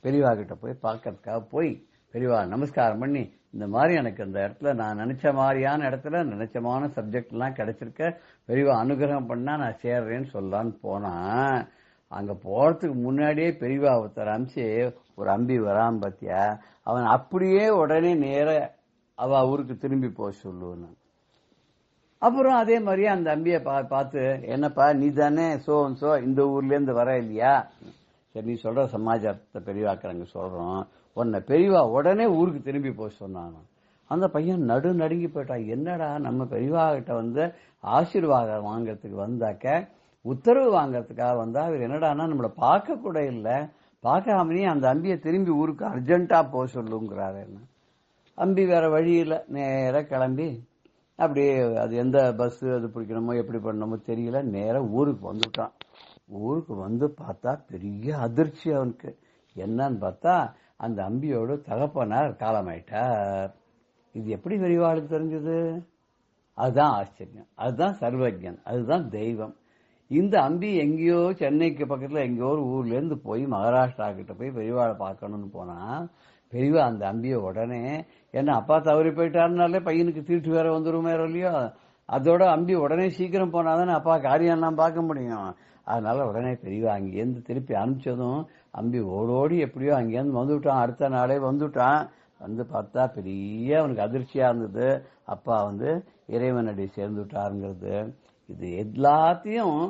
பெரியவா கிட்ட போய் பார்க்கறதுக்காக போய் பெரியவா நமஸ்காரம் பண்ணி இந்த மாதிரி எனக்கு அந்த இடத்துல நான் நினைச்ச மாதிரியான இடத்துல நினைச்சமான சப்ஜெக்ட் எல்லாம் கிடைச்சிருக்க பெரியவா அனுகிரகம் பண்ணா நான் சேர்றேன்னு சொல்லலான்னு போனா அங்க போறதுக்கு முன்னாடியே பெரியவா ஒருத்தர் அமிச்சு ஒரு அம்பி வராம பாத்தியா அவன் அப்படியே உடனே நேர அவ ஊருக்கு திரும்பி போக சொல்லுவான். அப்புறம் அதே மாதிரியே அந்த அம்பியை பார்த்து என்னப்பா நீ தானே சோ இந்த ஊர்ல இருந்து வர இல்லையா, சரி நீ சொல்ற சமாச்சாரத்தை பெரியவாக்குறாங்க சொல்றோம், உன்னை பெரியவா உடனே ஊருக்கு திரும்பி போக சொன்னான். அந்த பையன் நடுங்கி போயிட்டான். என்னடா நம்ம பெரியவா கிட்ட ஆசீர்வாதம் வாங்கறதுக்கு வந்தாக்க உத்தரவு வாங்கறதுக்காக வந்தா அவர் என்னடானா நம்மளை பார்க்க கூட இல்லை, பார்க்காமனே அந்த அம்பியை திரும்பி ஊருக்கு அர்ஜென்டா போக சொல்லுங்கிறாரு. என்ன அம்பி வேற வழியில நேர கிளம்பி அப்படியே அது எந்த பஸ் அது பிடிக்கணுமோ எப்படி பண்ணணுமோ தெரியல, நேர ஊருக்கு வந்துட்டான். ஊருக்கு வந்து பார்த்தா பெரிய அதிர்ச்சி அவனுக்கு. என்னன்னு பார்த்தா அந்த அம்பியோட தகப்பனார் காலமாயிட்டார். இது எப்படி பெரியவாளுக்கு தெரிஞ்சது? அதுதான் ஆச்சரியம், அதுதான் சர்வஜன், அதுதான் தெய்வம். இந்த அம்பி எங்கேயோ சென்னைக்கு பக்கத்துல எங்கேயோ ஒரு ஊர்ல இருந்து போய் மகாராஷ்டிரா கிட்ட போய் பெரியவாளை பார்க்கணும்னு போனா பெரியவா அந்த அம்பியை உடனே என்ன அப்பா தவறி போயிட்டாருனாலே பையனுக்கு தீட்டு வேற வந்துருமே இல்லையோ, அதோட அம்பி உடனே சீக்கிரம் போனாதானே அப்பா காரியம் எல்லாம் பார்க்க முடியும். அதனால உடனே பெரியவா அங்கேருந்து திருப்பி அனுப்பிச்சதும் அம்பி ஓடோடி எப்படியோ அங்கேருந்து வந்துவிட்டான். அடுத்த நாளே வந்துட்டான். வந்து பார்த்தா பெரிய அவனுக்கு அதிர்ச்சியா இருந்தது. அப்பா இறைவனடி சேர்ந்து விட்டாருங்கிறது. இது எல்லாத்தையும்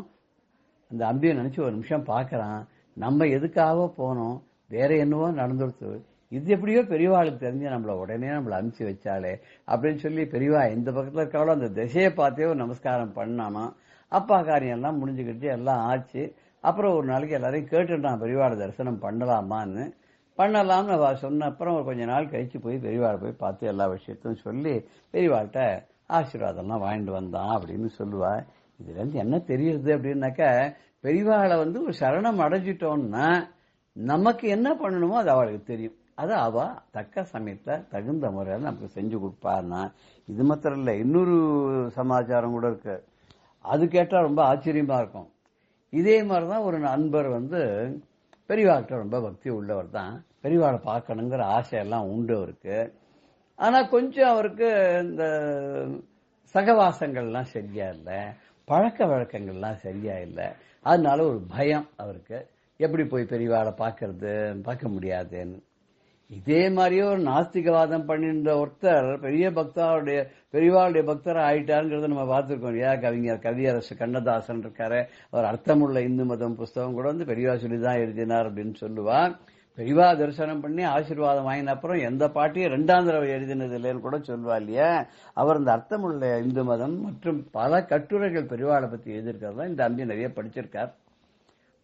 அந்த அம்பியை நினைச்சு ஒரு நிமிஷம் பாக்குறான். நம்ம எதுக்காக போனோம், வேற என்னவோ நடந்துடுத்து, இது எப்படியோ பெரியவாளுக்கு தெரிஞ்சு நம்மள உடனே நம்மள அனுப்பிச்சு வச்சாலே அப்படின்னு சொல்லி பெரியவா எந்த பக்கத்துல இருக்காளோ அந்த திசையை பார்த்தே ஒரு நமஸ்காரம் பண்ணாமா. அப்பா காரியம் எல்லாம் முடிஞ்சுக்கிட்டு எல்லாம் ஆச்சு. அப்புறம் ஒரு நாளைக்கு எல்லாரையும் கேட்டுட்டான் பெரியவாளை தரிசனம் பண்ணலாமான்னு. பண்ணலாம்னு அவ சொன்ன அப்புறம் ஒரு கொஞ்ச நாள் கழிச்சு போய் பெரியவாளை போய் பார்த்து எல்லா விஷயத்தையும் சொல்லி பெரியவாள்கிட்ட ஆசீர்வாதம்லாம் வாங்கிட்டு வந்தான் அப்படின்னு சொல்லுவா. இதுல இருந்து என்ன தெரியுது அப்படின்னாக்க பெரியவாளை ஒரு சரணம் அடைஞ்சிட்டோம்னா நமக்கு என்ன பண்ணணுமோ அது அவளுக்கு தெரியும். அது அவ தக்க சமயத்துல தகுந்த முறையில நமக்கு செஞ்சு கொடுப்பான்னா. இது மாத்திரம் இல்ல, இன்னொரு சமாச்சாரம் கூட இருக்கு. அது கேட்டா ரொம்ப ஆச்சரியமா இருக்கும். இதே மாதிரிதான் ஒரு நண்பர் பெரியவாள்கிட்ட ரொம்ப பக்தி உள்ளவர் தான். பெரியவாளை பார்க்கணுங்கிற ஆசையெல்லாம் உண்டு அவருக்கு. ஆனா கொஞ்சம் அவருக்கு இந்த சகவாசங்கள்லாம் சரியா இல்லை, பழக்க வழக்கங்கள்லாம் சரியா இல்லை. அதனால ஒரு பயம் அவருக்கு, எப்படி போய் பெரியவாளை பார்க்க முடியாதுன்னு. இதே மாதிரியே ஒரு நாஸ்திகவாதம் பண்ணிருந்த ஒருத்தர் பெரியவாளுடைய பக்தர் ஆயிட்டாருங்கிறத நம்ம பார்த்திருக்கோம் இல்லையா. கவியரசு கண்ணதாசன் இருக்காரு, அவர் அர்த்தமுள்ள இந்து மதம் புஸ்தகம் கூட பெரியவா சொல்லிதான் எழுதினார் அப்படின்னு சொல்லுவார். பெரியவா தரிசனம் பண்ணி ஆசீர்வாதம் வாங்கின அப்புறம் எந்த பாட்டியும் 2ஆம் தடவை எழுதினது இல்லைன்னு கூட சொல்லுவா இல்லையா. அவர் இந்த அர்த்தமுள்ள இந்து மதம் மற்றும் பல கட்டுரைகள் பெரியவாளை பத்தி எழுதியிருக்கிறதா இந்த அம்பி நிறைய படிச்சிருக்கார்.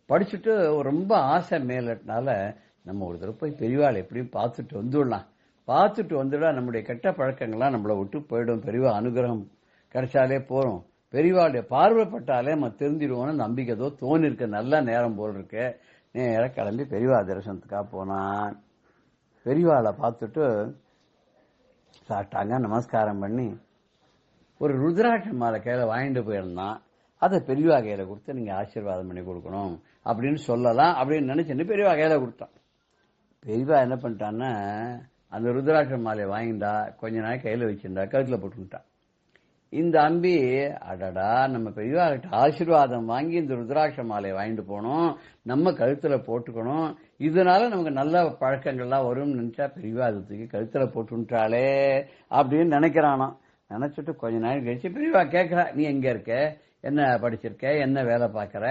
படிச்சுட்டு ரொம்ப ஆசை மேலனால நம்ம ஒரு தடவை போய் பெரியவாளை எப்படியும் பார்த்துட்டு வந்துடலாம், பார்த்துட்டு வந்துடா நம்முடைய கெட்ட பழக்கங்கள்லாம் நம்மளை விட்டு போயிடும், பெரியவா அனுகிரகம் கிடைச்சாலே போறோம், பெரியவாளுடைய பார்வைப்பட்டாலே நம்ம தெரிஞ்சிடுவோம்னு நம்பிக்கை ஏதோ தோணிருக்கு. நல்ல நேரம் போல் இருக்கு. நேர கிளம்பி பெரியவா தரிசனத்துக்காக போனான். பெரியவாளை பார்த்துட்டு சாப்பிட்டாங்க, நமஸ்காரம் பண்ணி ஒரு ருத்ராட்ச மாலை கையில வாங்கிட்டு போயிருந்தான். அதை பெரியவா கையில கொடுத்து நீங்க ஆசீர்வாதம் பண்ணி கொடுக்கணும் அப்படின்னு சொல்லலாம் அப்படின்னு நினைச்சுட்டு பெரியவா கையில கொடுத்தான். பெரியவா என்ன பண்ணிட்டான்னா அந்த ருத்ராட்ச மாலையை வாங்கிண்டா, கொஞ்ச நாள் கையில வச்சிருந்தா, கழுத்துல போட்டுக்கிட்டான். இந்த அம்பி அடடா நம்ம பெரியவா கிட்ட ஆசீர்வாதம் வாங்கி இந்த ருத்ராட்ச மாலையை வாங்கிட்டு போனோம், நம்ம கழுத்துல போட்டுக்கணும், இதனால நமக்கு நல்ல பழக்கங்கள்லாம் வரும்னு நினைச்சா பெரியவா அது தூக்கி கழுத்துல போட்டுட்டாளே அப்படின்னு நினைக்கிறானாம். நினைச்சிட்டு கொஞ்ச நாள் கழிச்சு பெரியவா கேட்கிறா, நீ எங்க இருக்க, என்ன படிச்சிருக்க, என்ன வேலை பார்க்கற,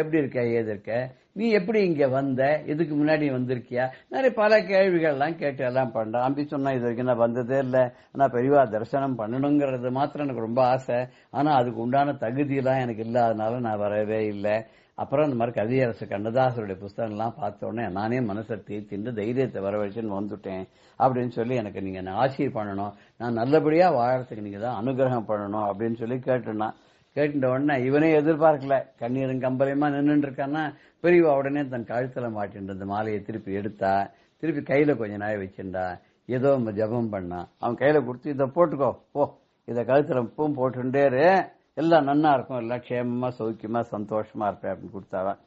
எப்படி இருக்க, ஏது இருக்க, நீ எப்படி இங்க வந்த, இதுக்கு முன்னாடி வந்திருக்கியா, நிறைய பல கேள்விகள் எல்லாம் கேட்டு எல்லாம் பண்றான். அம்பி சொன்னா இது வரைக்கும் நான் வந்ததே இல்லை, ஆனா பெரியவா தரிசனம் பண்ணணுங்கிறது மாத்திரம் எனக்கு ரொம்ப ஆசை, ஆனா அதுக்கு உண்டான தகுதியெல்லாம் எனக்கு இல்லாதனால நான் வரவே இல்லை. அப்புறம் இந்த மாதிரி கவியரசு கண்ணதாசருடைய புஸ்தகம் எல்லாம் பார்த்த உடனே நானே மனசை தீர்த்திட்டு தைரியத்தை வரவழைச்சுன்னு வந்துட்டேன் அப்படின்னு சொல்லி எனக்கு நீங்க ஆசீர் பண்ணணும், நான் நல்லபடியா வாழறதுக்கு நீங்க தான் அனுகிரகம் பண்ணணும் அப்படின்னு சொல்லி கேட்டுனா. கேட்ட உடனே இவனே எதிர்பார்க்கல, கண்ணீரும் கம்பலையுமா நின்றுட்டு இருக்கான்னா பெரியவா உடனே தன் கழுத்துல மாட்டின்ற அந்த மாலையை திருப்பி எடுத்தா, திருப்பி கையில கொஞ்ச நாள் வச்சிருந்தா, ஏதோ ஜபம் பண்ணா, அவன் கையில கொடுத்து இதை போட்டுக்கோ போ, இதை கழுத்துல பூம் போட்டுட்டேரு, எல்லாம் நன்னா இருக்கும், எல்லாம் க்ஷேமமா சௌக்கியமா சந்தோஷமா இருப்பேன் அப்படின்னு கொடுத்தாவன்.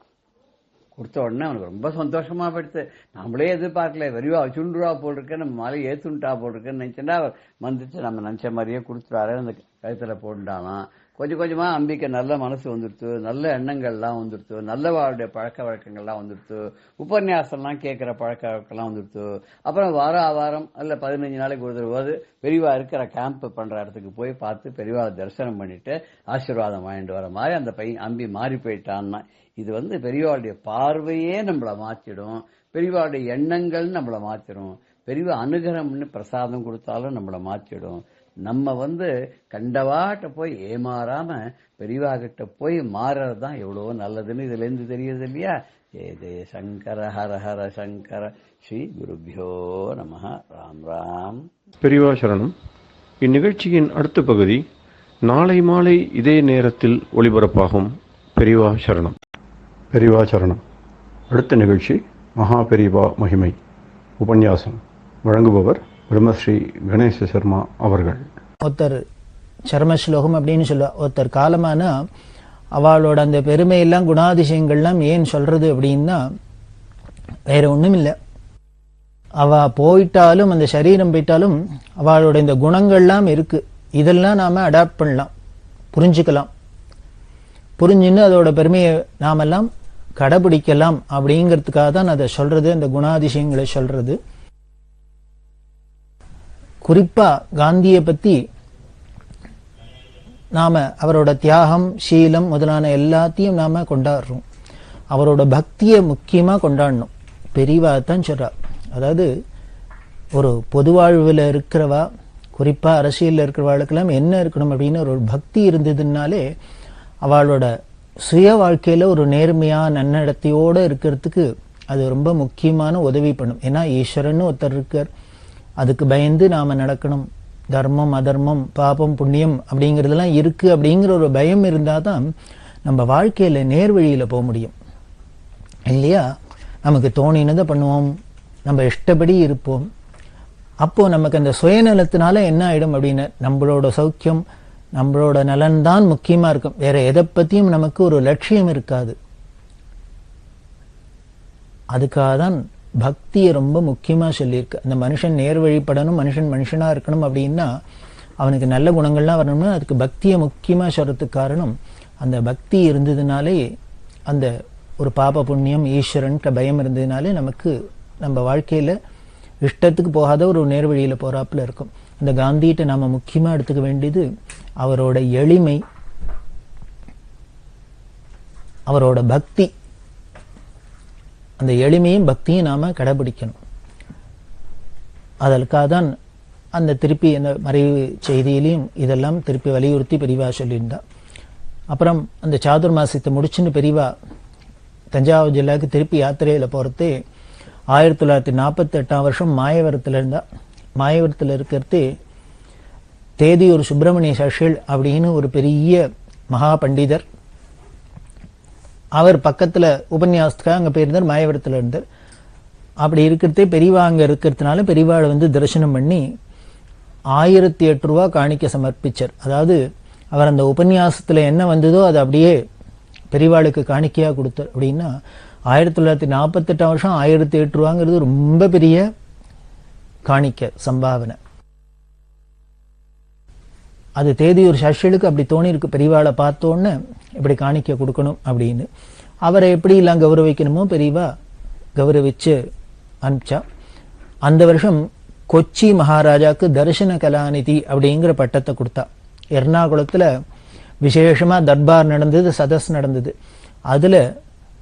கொடுத்த உடனே அவனுக்கு ரொம்ப சந்தோஷமா போயிடுத்து. நம்மளே எதிர்பார்க்கல, வெறிவா சுண்டுருவா போல் இருக்க, நம்ம மலை ஏத்துண்டா போல் இருக்குன்னு நினைச்சுட்டா அவர் வந்துட்டு நம்ம நினைச்ச மாதிரியே கொடுத்துருவாரு. அந்த கழுத்துல போட்டுட்டாலாம். கொஞ்சம் கொஞ்சமா அம்பிக்கை நல்ல மனசு வந்துடுத்து, நல்ல எண்ணங்கள்லாம் வந்துடுத்து, நல்லவாளுடைய பழக்க வழக்கங்கள்லாம் வந்துடுத்து, உபன்யாசம்லாம் கேட்கிற பழக்க வழக்கம்லாம் வந்துடுத்து. அப்புறம் வாரம் அல்ல 15 நாளைக்கு ஒரு தடவை பெரியவா இருக்கிற கேம்ப் பண்ற இடத்துக்கு போய் பார்த்து பெரியவா தரிசனம் பண்ணிட்டு ஆசீர்வாதம் வாங்கிட்டு வர மாதிரி அந்த பையன் அம்பி மாறி போயிட்டான்னா, இது பெரியவாளுடைய பார்வையே நம்மளை மாற்றிடும், பெரியவாளுடைய எண்ணங்கள் நம்மளை மாற்றிடும், பெரியவா அனுகிரகம்னு பிரசாதம் கொடுத்தாலும் நம்மளை மாற்றிடும். நம்ம கண்டவாட்ட போய் ஏமாறாம பெரியவா கிட்ட போய் மாறதான் எவ்வளவோ நல்லதுன்னு இதுல இருந்து தெரியுது இல்லையா. ஏதே சங்கர ஹர ஹர சங்கர ஸ்ரீ குருபியோ நமஹ. ராம் ராம். பெரியவா சரணம். இந்நிகழ்ச்சியின் அடுத்த பகுதி நாளை மாலை இதே நேரத்தில் ஒளிபரப்பாகும். பெரியவா சரணம். பெரியவா சரணம். அடுத்த நிகழ்ச்சி மகா பெரியவா மகிமை உபன்யாசம். வழங்குபவர் பிரம்மஸ்ரீ கணேச சர்மா அவர்கள். ஒருத்தர் சர்மஸ்லோகம் அப்படின்னு சொல்லுவா. ஒருத்தர் காலமானா அவளோட அந்த பெருமையெல்லாம் குணாதிசயங்கள்லாம் ஏன் சொல்றது அப்படின்னா வேற ஒண்ணும் இல்லை. அவ போயிட்டாலும் அந்த சரீரம் போயிட்டாலும் அவளோட இந்த குணங்கள்லாம் இருக்கு. இதெல்லாம் நாம அடாப்ட் பண்ணலாம், புரிஞ்சுக்கலாம். புரிஞ்சுன்னு அதோட பெருமையை நாமெல்லாம் கடைபிடிக்கலாம் அப்படிங்கிறதுக்காக தான் அதை சொல்றது, அந்த குணாதிசயங்களை சொல்றது. குறிப்பா காந்தியை பத்தி நாம அவரோட தியாகம், சீலம் முதலான எல்லாத்தையும் நாம கொண்டாடுறோம். அவரோட பக்தியை முக்கியமா கொண்டாடணும். பெரியவா தான் சொல்றார். அதாவது ஒரு பொது வாழ்வில் இருக்கிறவா, குறிப்பா அரசியலில் இருக்கிறவாளுக்கெல்லாம் என்ன இருக்கணும் அப்படின்னு ஒரு பக்தி இருந்ததுனாலே அவளோட சுய வாழ்க்கையில ஒரு நேர்மையா நன்னடத்தையோட இருக்கிறதுக்கு அது ரொம்ப முக்கியமான உதவி பண்ணும். ஏன்னா ஈஸ்வரன் ஒருத்தர் இருக்கார், அதுக்கு பயந்து நாம நடக்கணும். தர்மம் அதர்மம் பாபம் புண்ணியம் அப்படிங்கிறதெல்லாம் இருக்கு அப்படிங்கிற ஒரு பயம் இருந்தாதான் நம்ம வாழ்க்கையில நேர்வழியில போக முடியும் இல்லையா. நமக்கு தோணினதை பண்ணுவோம், நம்ம இஷ்டப்படி இருப்போம். அப்போ நமக்கு அந்த சுயநலத்தினால என்ன ஆயிடும் அப்படின்னு, நம்மளோட சௌக்கியம் நம்மளோட நலன் தான் முக்கியமா இருக்கும். வேற எதை பத்தியும் நமக்கு ஒரு லட்சியம் இருக்காது. அதுக்காக தான் பக்தியை ரொம்ப முக்கியமா சொல்லியிருக்கு. அந்த மனுஷன் நேர் வழிபடணும், மனுஷன் மனுஷனா இருக்கணும் அப்படின்னா அவனுக்கு நல்ல குணங்கள்லாம் வரணும்னா அதுக்கு பக்தியை முக்கியமா சொல்றதுக்கு காரணம், அந்த பக்தி இருந்ததுனாலே அந்த ஒரு பாப புண்ணியம் ஈஸ்வரன் பயம் இருந்ததுனாலே நமக்கு நம்ம வாழ்க்கையில இஷ்டத்துக்கு போகாத ஒரு நேர்வழியில போறாப்புல இருக்கும். அந்த காந்திகிட்ட நாம முக்கியமா எடுத்துக்க வேண்டியது அவரோட எளிமை, அவரோட பக்தி. அந்த எளிமையும் பக்தியும் நாம கடைபிடிக்கணும். அதற்காக தான் அந்த திருப்பி அந்த மறைவு செய்தியிலையும் இதெல்லாம் திருப்பி வலியுறுத்தி பெரியவா சொல்லியிருந்தா. அப்புறம் அந்த சாதுர்மாசத்தை முடிச்சுன்னு பெரியவா தஞ்சாவூர் ஜில்லாவுக்கு திருப்பி யாத்திரையில போறதே 1948 வருஷம் மாயவரத்துல இருந்தா. மாயவரத்துல இருக்கிறது தேதியூர் சுப்பிரமணிய சஷில் அப்படின்னு ஒரு பெரிய மகா பண்டிதர். அவர் பக்கத்துல உபன்யாசத்துக்காக அங்க போயிருந்தார், மாயவரத்துல இருந்தார். அப்படி இருக்கிறதே பெரியவா அங்க இருக்கிறதுனால பெரியவாளை தரிசனம் பண்ணி 1008 ரூபா காணிக்க சமர்ப்பிச்சார். அதாவது அவர் அந்த உபன்யாசத்துல என்ன வந்ததோ அதை அப்படியே பெரியவாளுக்கு காணிக்கையா கொடுத்தார். அப்படின்னா 1948 வருஷம் 1008 ரூபாங்கிறது ரொம்ப பெரிய காணிக்க சம்பாவனை. அது தேதியூர் சஷிலுக்கு அப்படி தோணி இருக்கு, பெரியவாளை பார்த்தோன்னு இப்படி காணிக்க கொடுக்கணும் அப்படின்னு. அவரை எப்படி எல்லாம் கௌரவிக்கணுமோ பெரியவா கௌரவிச்சு அனுப்பிச்சா. அந்த வருஷம் கொச்சி மகாராஜாக்கு தரிசன கலாநிதி அப்படிங்கிற பட்டத்தை கொடுத்தா. எர்ணாகுளத்துல விசேஷமா தர்பார் நடந்தது, சதஸ் நடந்தது. அதுல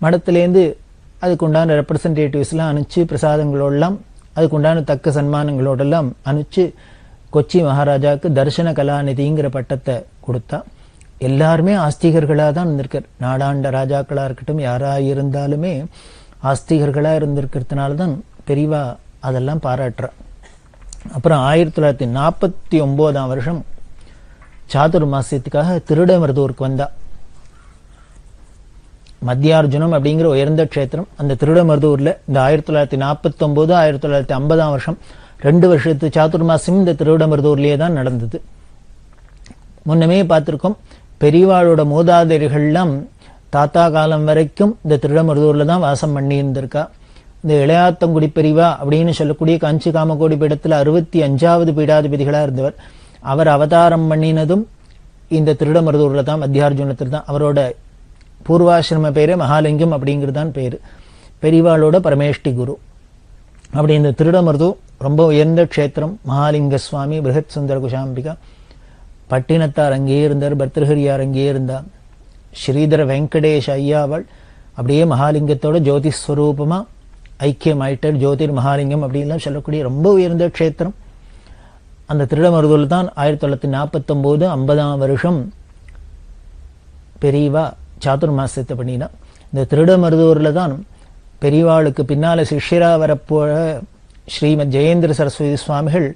மடத்திலேருந்து அதுக்குண்டான ரெப்ரசன்டேட்டிவ்ஸ்லாம் அனுப்பிச்சு பிரசாதங்களோடலாம் அதுக்குண்டான தக்க சன்மானங்களோடெல்லாம் அனுப்பிச்சு கொச்சி மகாராஜாவுக்கு தரிசன கலாநிதிங்கிற பட்டத்தை கொடுத்தா. எல்லாருமே ஆஸ்திகர்களாக தான் இருந்திருக்கார். நாடாண்ட ராஜாக்களா இருக்கட்டும் யாரா இருந்தாலுமே ஆஸ்திகர்களா இருந்திருக்கிறதுனால தான் பெரியவா அதெல்லாம் பாராட்டுறா. அப்புறம் 1949 வருஷம் சாதுர்மாசியத்துக்காக திருடமருதூருக்கு வந்தா. மத்தியார்ஜுனம் அப்படிங்கிற உயர்ந்த க்ஷேத்திரம் அந்த திருடமருதூர்ல இந்த 1949 1950 வருஷம் 2 வருஷத்து சாதுர்மாசியம் இந்த திருவிடமருதூர்லயே தான் நடந்தது. முன்னமே பார்த்திருக்கோம், பெரியவாளோட மூதாதையர்கள்லாம் தாத்தா காலம் வரைக்கும் இந்த திருடமருதூர்ல தான் வாசம் பண்ணி இருந்திருக்கா. இந்த இளையாத்தங்குடி பெரிவா அப்படின்னு சொல்லக்கூடிய காஞ்சி காமகோடி பீடத்துல 65வது பீடாதிபதிகளா இருந்தவர். அவர் அவதாரம் பண்ணினதும் இந்த திருடமருதூர்ல தான், மத்தியார்ஜுனத்தில் தான். அவரோட பூர்வாசிரம பேரே மகாலிங்கம் அப்படிங்கிறதான் பேரு. பெரிவாளோட பரமேஷ்டி குரு. அப்படி இந்த திருடமருதூர் ரொம்ப உயர்ந்த க்ஷேத்திரம். மகாலிங்க சுவாமி, பிருகத் சுந்தர குஷாம்பிகா, பட்டினத்தார் அங்கேயே இருந்தார், பர்தகிரியார் அங்கேயே இருந்தார், ஸ்ரீதர வெங்கடேஷ் ஐயாவள் அப்படியே மகாலிங்கத்தோட ஜோதிஸ்வரூபமா ஐக்கியமாயிட்டார். ஜோதிர் மகாலிங்கம் அப்படின்லாம் சொல்லக்கூடிய ரொம்ப உயர்ந்த க்ஷேத்திரம். அந்த திருடமருதூரில் தான் 1949 50ஆம் வருஷம் பெரியவா சாதுர்மாசத்தை பண்ணினா. இந்த திருடமருதூரில் தான் பெரியவாளுக்கு பின்னால சிஷ்யரா வரப்போற ஸ்ரீமத் ஜெயேந்திர சரஸ்வதி சுவாமிகள்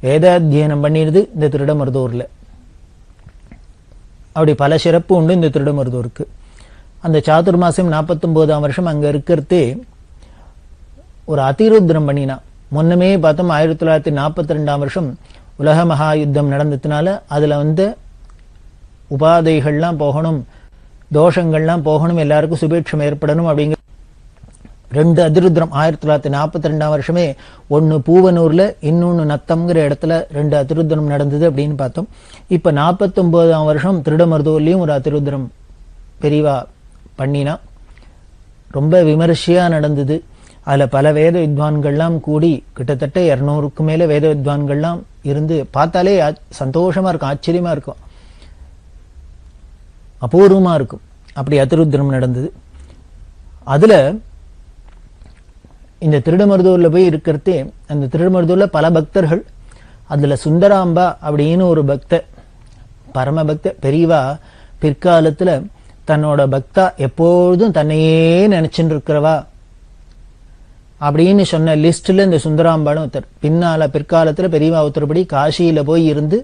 வேதாத்தியனம் பண்ணிடுது இந்த திருடமருதூர்ல. அப்படி பல சிறப்பு உண்டு இந்த திருடமருதூருக்கு. அந்த சாதுர்மாசம் 49ஆம் வருஷம் அங்க இருக்கிறதே ஒரு அதிருத்ரம் பண்ணினா. முன்னமே பார்த்தோம் 1942ஆம் வருஷம் உலக மகா யுத்தம் நடந்ததுனால அதுல உபாதைகள்லாம் போகணும், தோஷங்கள்லாம் போகணும், எல்லாருக்கும் சுபேட்சம் ஏற்படணும் அப்படிங்கிற 2 அதிருத்ரம் 1942ஆம் வருஷமே, ஒன்னு பூவனூர்ல இன்னொன்னு நத்தம்ங்கிற இடத்துல 2 அதிருத்ரம் நடந்தது அப்படின்னு பார்த்தோம். இப்ப 49ஆம் வருஷம் திருடமருதூர்லயும் ஒரு அதிருத்ரம் பெரியவா பண்ணினா. ரொம்ப விமர்சையா நடந்தது. அதுல பல வேத வித்வான்கள்லாம் கூடி கிட்டத்தட்ட 200க்கும் மேல வேத வித்வான்கள்லாம் இருந்து பார்த்தாலே சந்தோஷமா இருக்கும், ஆச்சரியமா இருக்கும், அபூர்வமா இருக்கும். அப்படி அதிருத்ரம் நடந்தது. அதுல இந்த திருடமருதூர்ல போய் இருக்கிறதே, அந்த திருடமருதூர்ல பல பக்தர்கள். அதுல சுந்தராம்பா அப்படின்னு ஒரு பக்த, பரம பக்த பெரியவா பிற்காலத்துல தன்னோட பக்தா எப்பொழுதும் தன்னையே நினைச்சுட்டு இருக்கிறவா அப்படின்னு சொன்ன லிஸ்ட்ல இந்த சுந்தராம்பாளும் ஒருத்தர். பிற்காலத்துல பெரியவா உத்தரப்படி காசியில போய் இருந்து,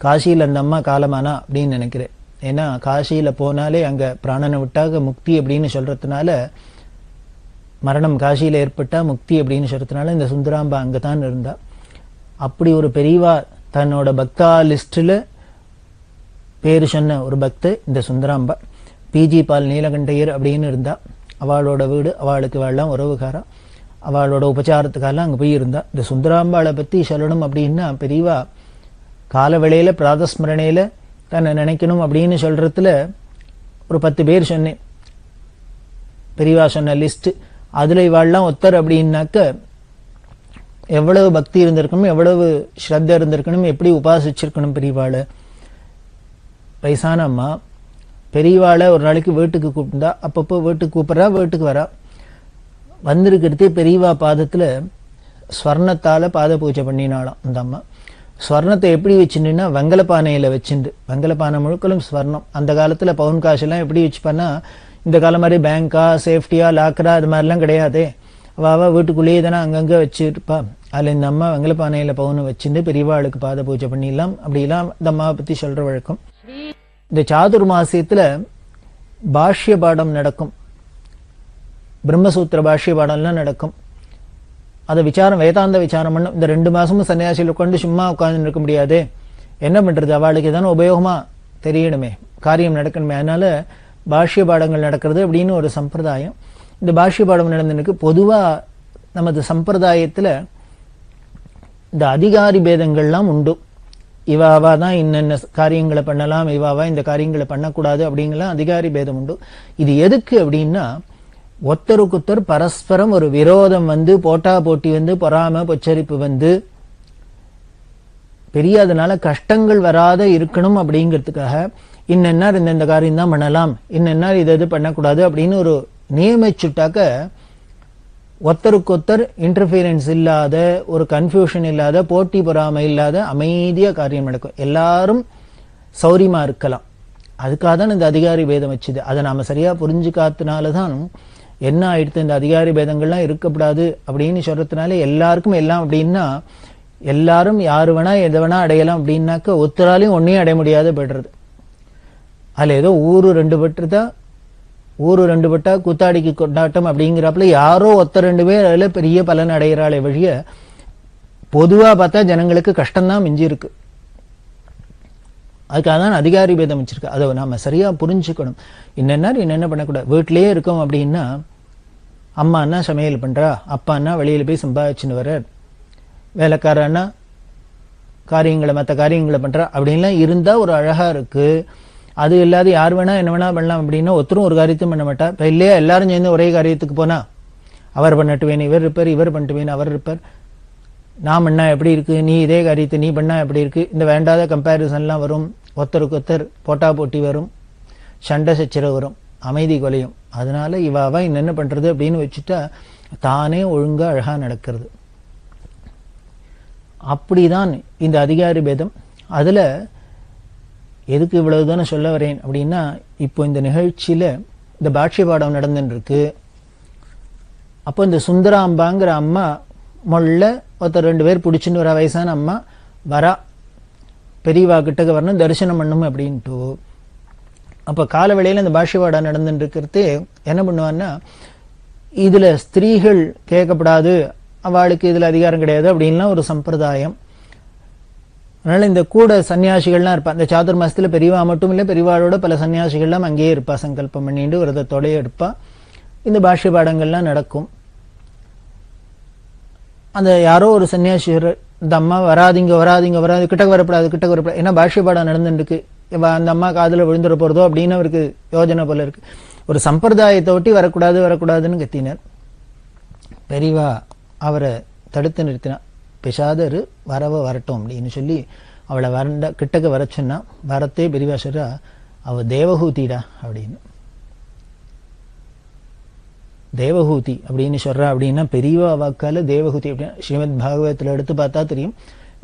காசியில அந்த அம்மா காலமானா அப்படின்னு நினைக்கிறேன். ஏன்னா காசியில போனாலே அங்க பிராணனை விட்டாக முக்தி அப்படின்னு சொல்றதுனால, மரணம் காசியில ஏற்பட்டா முக்தி அப்படின்னு சொல்றதுனால இந்த சுந்தராம்பா அங்கதான் இருந்தா. அப்படி ஒரு பெரியவா தன்னோட பக்தா லிஸ்ட்ல பேரு சொன்ன ஒரு பக்த இந்த சுந்தராம்பா. பிஜி பால் நீலகண்டையர் அப்படின்னு இருந்தா. அவளோட வீடு, அவளுக்கு வாழலாம் உறவுகாரா, அவளோட உபச்சாரத்துக்காக அங்க போய் இருந்தா. இந்த சுந்தராம்பாளை பத்தி சொல்லணும் அப்படின்னா, பெரியவா கால வேளையில பிராதஸ்மரணையில தன்னை நினைக்கணும் அப்படின்னு சொல்றதுல ஒரு 10 பேர் சொன்னேன். பெரியவா சொன்ன லிஸ்ட். அதுல இவாள்லாம் ஒத்தர் அப்படின்னாக்க எவ்வளவு பக்தி இருந்திருக்கணும், எவ்வளவு ஸ்ரத்த இருந்திருக்கணும், எப்படி உபாசிச்சிருக்கணும் பெரியவாளை. வயசான அம்மா பெரியவாளை ஒரு நாளைக்கு வீட்டுக்கு கூப்பிட்டா. அப்பப்போ வீட்டுக்கு கூப்பிட்றா, வீட்டுக்கு வரா. வந்திருக்கிறதே பெரியவா பாதத்துல ஸ்வர்ணத்தால பாத பூஜை பண்ணினாலாம் அந்த அம்மா. ஸ்வர்ணத்தை எப்படி வச்சுட்டுன்னா வெங்கலப்பானையில வச்சுண்டு, வெங்கலப்பானை முழுக்களும் ஸ்வர்ணம். அந்த காலத்துல பவுன் காசெல்லாம் எப்படி வச்சுப்பான்னா, இந்த காலம் மாதிரி பேங்கா சேஃப்டியா லாக்கரா அது மாதிரிலாம் கிடையாதே. அவ வீட்டுக்குள்ளேயே தானே அங்கங்க வச்சுருப்பா. அதுல இந்த அம்மா வெங்கலப்பானையில பவுனை வச்சுட்டு பெரியவாளுக்கு பாத பூஜை பண்ணிடலாம். அப்படிலாம் இந்த அம்மாவை பத்தி சொல்ற வழக்கம். இந்த சாதுர்மாசியத்துல பாஷ்ய பாடம் நடக்கும், பிரம்மசூத்திர பாஷ்ய பாடம்லாம் நடக்கும். அதை விசாரம், வேதாந்த விசாரம் பண்ணும். இந்த 2 மாசமும் சன்னியாசியில் உட்காந்து சும்மா உட்கார்ந்து இருக்க முடியாது. என்ன பண்றது, அவளுக்கு ஏதான உபயோகமா தெரியணுமே, காரியம் நடக்கணுமே. அதனால பாஷ்ய பாடங்கள் நடக்கிறது அப்படின்னு ஒரு சம்பிரதாயம். இந்த பாஷ்ய பாடம் நடந்ததுக்கு பொதுவா நமது சம்பிரதாயத்துல இந்த அதிகாரி பேதங்கள்லாம் உண்டு. இவாவா தான் இன்னென்ன காரியங்களை பண்ணலாம், இவாவா இந்த காரியங்களை பண்ணக்கூடாது அப்படிங்கலாம் அதிகாரி பேதம் உண்டு. இது எதுக்கு அப்படின்னா, ஒத்தருக்குத்தர் பரஸ்பரம் ஒரு விரோதம் போட்டா போட்டி பொறாம பொச்சரிப்பு பெரிய அதனால கஷ்டங்கள் வராத இருக்கணும் அப்படிங்கிறதுக்காக இன்னென்னார் இந்த காரியம் தான் பண்ணலாம், இன்னென்னார் இது பண்ணக்கூடாது அப்படின்னு ஒரு நியமிச்சுட்டாக்க ஒத்தருக்கொத்தர் இன்டர்ஃபியரன்ஸ் இல்லாத, ஒரு கன்ஃபியூஷன் இல்லாத, போட்டி பொறாமை இல்லாத அமைதியா காரியம் நடக்கும். எல்லாரும் சௌரியமா இருக்கலாம். அதுக்காக தான் இந்த அதிகாரி பேதம் வச்சுது. அதை நாம சரியா புரிஞ்சுக்காதனாலதான் என்ன ஆயிடுத்து, இந்த அதிகாரி பேதங்கள்லாம் இருக்கக்கூடாது அப்படின்னு சொல்றதுனால எல்லாருக்கும் எல்லாம் அப்படின்னா, எல்லாரும் யாரு வேணா எதை வேணா அடையலாம் அப்படின்னாக்க ஒத்தராலையும் ஒன்னையும் அடைய முடியாத போய்டுறது. அதுல ஏதோ ஊரு 2 பட்டுதா, ஊரு 2 பட்டா கூத்தாடிக்கு கொண்டாட்டம் அப்படிங்கிறப்பல யாரோ ஒத்த 2 பேர் அதுல பெரிய பலன் அடைகிறாளே வழிய பொதுவா பார்த்தா ஜனங்களுக்கு கஷ்டம்தான் மிஞ்சி இருக்கு. அதுக்காக தான் அதிகாரி பேதம் வச்சிருக்கு. அதை நம்ம சரியா புரிஞ்சுக்கணும். என்னென்ன பண்ணக்கூடாது. வீட்டிலேயே இருக்கோம் அப்படின்னா அம்மா அண்ணா சமையல் பண்றா, அப்பா அண்ணா வெளியில போய் சம்பாதிச்சுன்னு வர, வேலைக்கார அண்ணா மற்ற காரியங்களை பண்றா அப்படின்லாம் இருந்தா ஒரு அழகா இருக்கு. அது இல்லாத யார் வேணா என்ன வேணா பண்ணலாம் அப்படின்னா ஒருத்தரும் ஒரு காரியத்தையும் பண்ண மாட்டா. இப்ப இல்லையா எல்லாரும் சேர்ந்து ஒரே காரியத்துக்கு போனா அவர் பண்ணட்டுவேன் இவர் இருப்பார், இவர் பண்ணிட்டுவேன் அவர் இருப்பார். நான் பண்ணா எப்படி இருக்கு, நீ இதே காரியத்தை நீ பண்ணா எப்படி இருக்கு, இந்த வேண்டாத கம்பேரிசன்லாம் வரும். ஒருத்தருக்கு ஒருத்தர் போட்டா போட்டி வரும், சண்டை சச்சரவு வரும், அமைதி கொலையும். அதனால இவாவா என்னென்ன பண்றது அப்படின்னு வச்சுட்டா தானே ஒழுங்கா அழகா நடக்கிறது. அப்படிதான் இந்த அதிகாரி பேதம். அதுல எதுக்கு இவ்வளவு தானே சொல்ல வரேன் அப்படின்னா, இப்போ இந்த நிகழ்ச்சியில இந்த பாஷ்ய பாடம் நடந்துட்டு இருக்கு. அப்போ இந்த சுந்தராம்பாங்கிற அம்மா மொள்ள ஒருத்தர் 2 பேர் பிடிச்சுன்னு வர வயசான அம்மா வரா, பெரியவா கிட்டக்கு வரணும் தரிசனம் பண்ணணும் அப்படின்ட்டு. அப்ப கால வேளையில இந்த பாஷ்ய பாடம் நடந்துட்டு இருக்கிறது என்ன பண்ணுவான்னா, இதுல ஸ்திரீகள் கேட்கப்படாது, அவளுக்கு இதுல அதிகாரம் கிடையாது அப்படின்லாம் ஒரு சம்பிரதாயம். அதனால இந்த கூட சன்னியாசிகள்லாம் இருப்பா. இந்த சாதுர் மாசத்துல பெரியவா மட்டும் இல்ல, பெரியவாளோட பல சன்னியாசிகள்லாம் அங்கேயே இருப்பா. சங்கல்பம் பண்ணிட்டு விரதத்தோடய எடுப்பா. இந்த பாஷ்ய பாடங்கள்லாம் நடக்கும். அந்த யாரோ ஒரு சன்னியாசியர் இந்த அம்மா வராதிங்க கிட்டக்க வரப்படாது. ஏன்னா பாஷ்ய பாடம் நடந்துருக்கு, அந்த அம்மா காதுல விழுந்துட போறதோ அப்படின்னு அவருக்கு யோஜனை போல இருக்கு. ஒரு சம்பிரதாயத்தை ஒட்டி வரக்கூடாதுன்னு கத்தினார். பெரியவா அவரை தடுத்து நிறுத்தினார். பிசாதரு வரட்டும் அப்படின்னு சொல்லி அவளை கிட்டக்க வர சொன்னா. வரத்தே பெரியவா சொல்றா, அவ தேவஹூதிடா அப்படின்னு. தேவஹூதி அப்படின்னு சொல்றா அப்படின்னா பெரியவா வாக்கால தேவஹூதி அப்படின்னா ஸ்ரீமத் பாகவதத்துல எடுத்து பார்த்தா தெரியும்.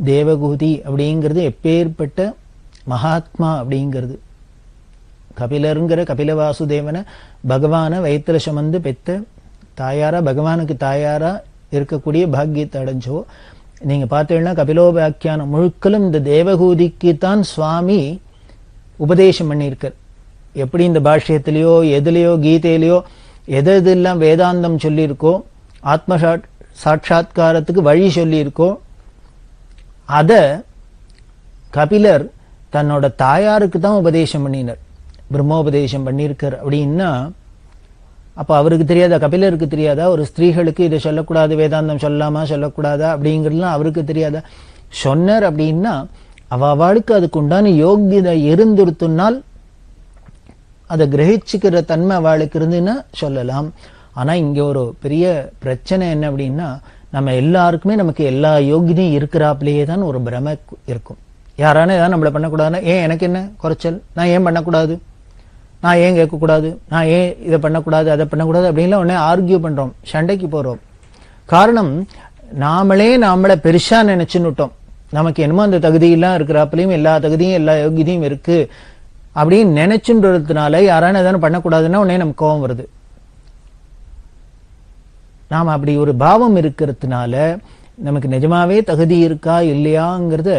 தேவகூதி அப்படிங்கிறது எப்பேற்பட்ட மகாத்மா அப்படிங்கிறது. கபிலருங்கிற கபில வாசுதேவனை பகவான வயிற்றுல சுமந்து பெத்த தாயாரா, பகவானுக்கு தாயாரா இருக்கக்கூடிய பாக்கியத்தை அடைஞ்சோ. நீங்க பார்த்தீங்கன்னா கபிலோபாக்கியானம் முழுக்கலும் இந்த தேவகூதிக்குத்தான் சுவாமி உபதேசம் பண்ணியிருக்கார். எப்படி இந்த பாஷ்யத்திலேயோ எதுலேயோ கீதையிலையோ எதெல்லாம் வேதாந்தம் சொல்லியிருக்கோ, ஆத்ம சாட்சா்காரத்துக்கு வழி சொல்லியிருக்கோ, அத கபிலர் தன்னோட தாயாருக்கு தான் உபதேசம் பண்ணினார், பிரம்மோபதேசம் பண்ணியிருக்கார். அப்படின்னா அப்ப அவருக்கு தெரியாதா, கபிலருக்கு தெரியாதா ஒரு ஸ்திரீகளுக்கு இதை சொல்லக்கூடாது, வேதாந்தம் சொல்லலாமா சொல்லக்கூடாதா அப்படிங்கிறதுலாம் அவருக்கு தெரியாதா? சொன்னார். அப்படின்னா அவளுக்கு அதுக்கு உண்டான யோகியதை இருந்துருத்துனால் அதை கிரகிச்சுக்கிற தன்மை அவளுக்கு இருந்துன்னா சொல்லலாம். ஆனா இங்க ஒரு பெரிய பிரச்சனை என்ன அப்படின்னா, நம்ம எல்லாருக்குமே நமக்கு எல்லா யோகியதையும் இருக்கிறாப்லேயே தான் ஒரு பிரமை இருக்கும். யாரான ஏதாவது நம்மளை பண்ணக்கூடாதுன்னா, ஏன் எனக்கு என்ன குறைச்சல், நான் ஏன் பண்ணக்கூடாது, நான் ஏன் கேட்கக்கூடாது, நான் ஏன் இதை பண்ணக்கூடாது அதை பண்ணக்கூடாது அப்படின்லாம் உடனே ஆர்கியூ பண்றோம், சண்டைக்கு போறோம். காரணம் நாமளை பெருசா நினைச்சுன்னுட்டோம். நமக்கு என்னமோ அந்த தகுதியெல்லாம் இருக்கிறாப்புலையும் எல்லா தகுதியும் எல்லா யோகியதையும் இருக்கு அப்படின்னு நினைச்சுன்றதுனால யாரான எதாவது பண்ணக்கூடாதுன்னா உடனே நமக்கு கோபம் வருது. நாம அப்படி ஒரு பாவம் இருக்கிறதுனால நமக்கு நிஜமாவே தகுதி இருக்கா இல்லையாங்கிறத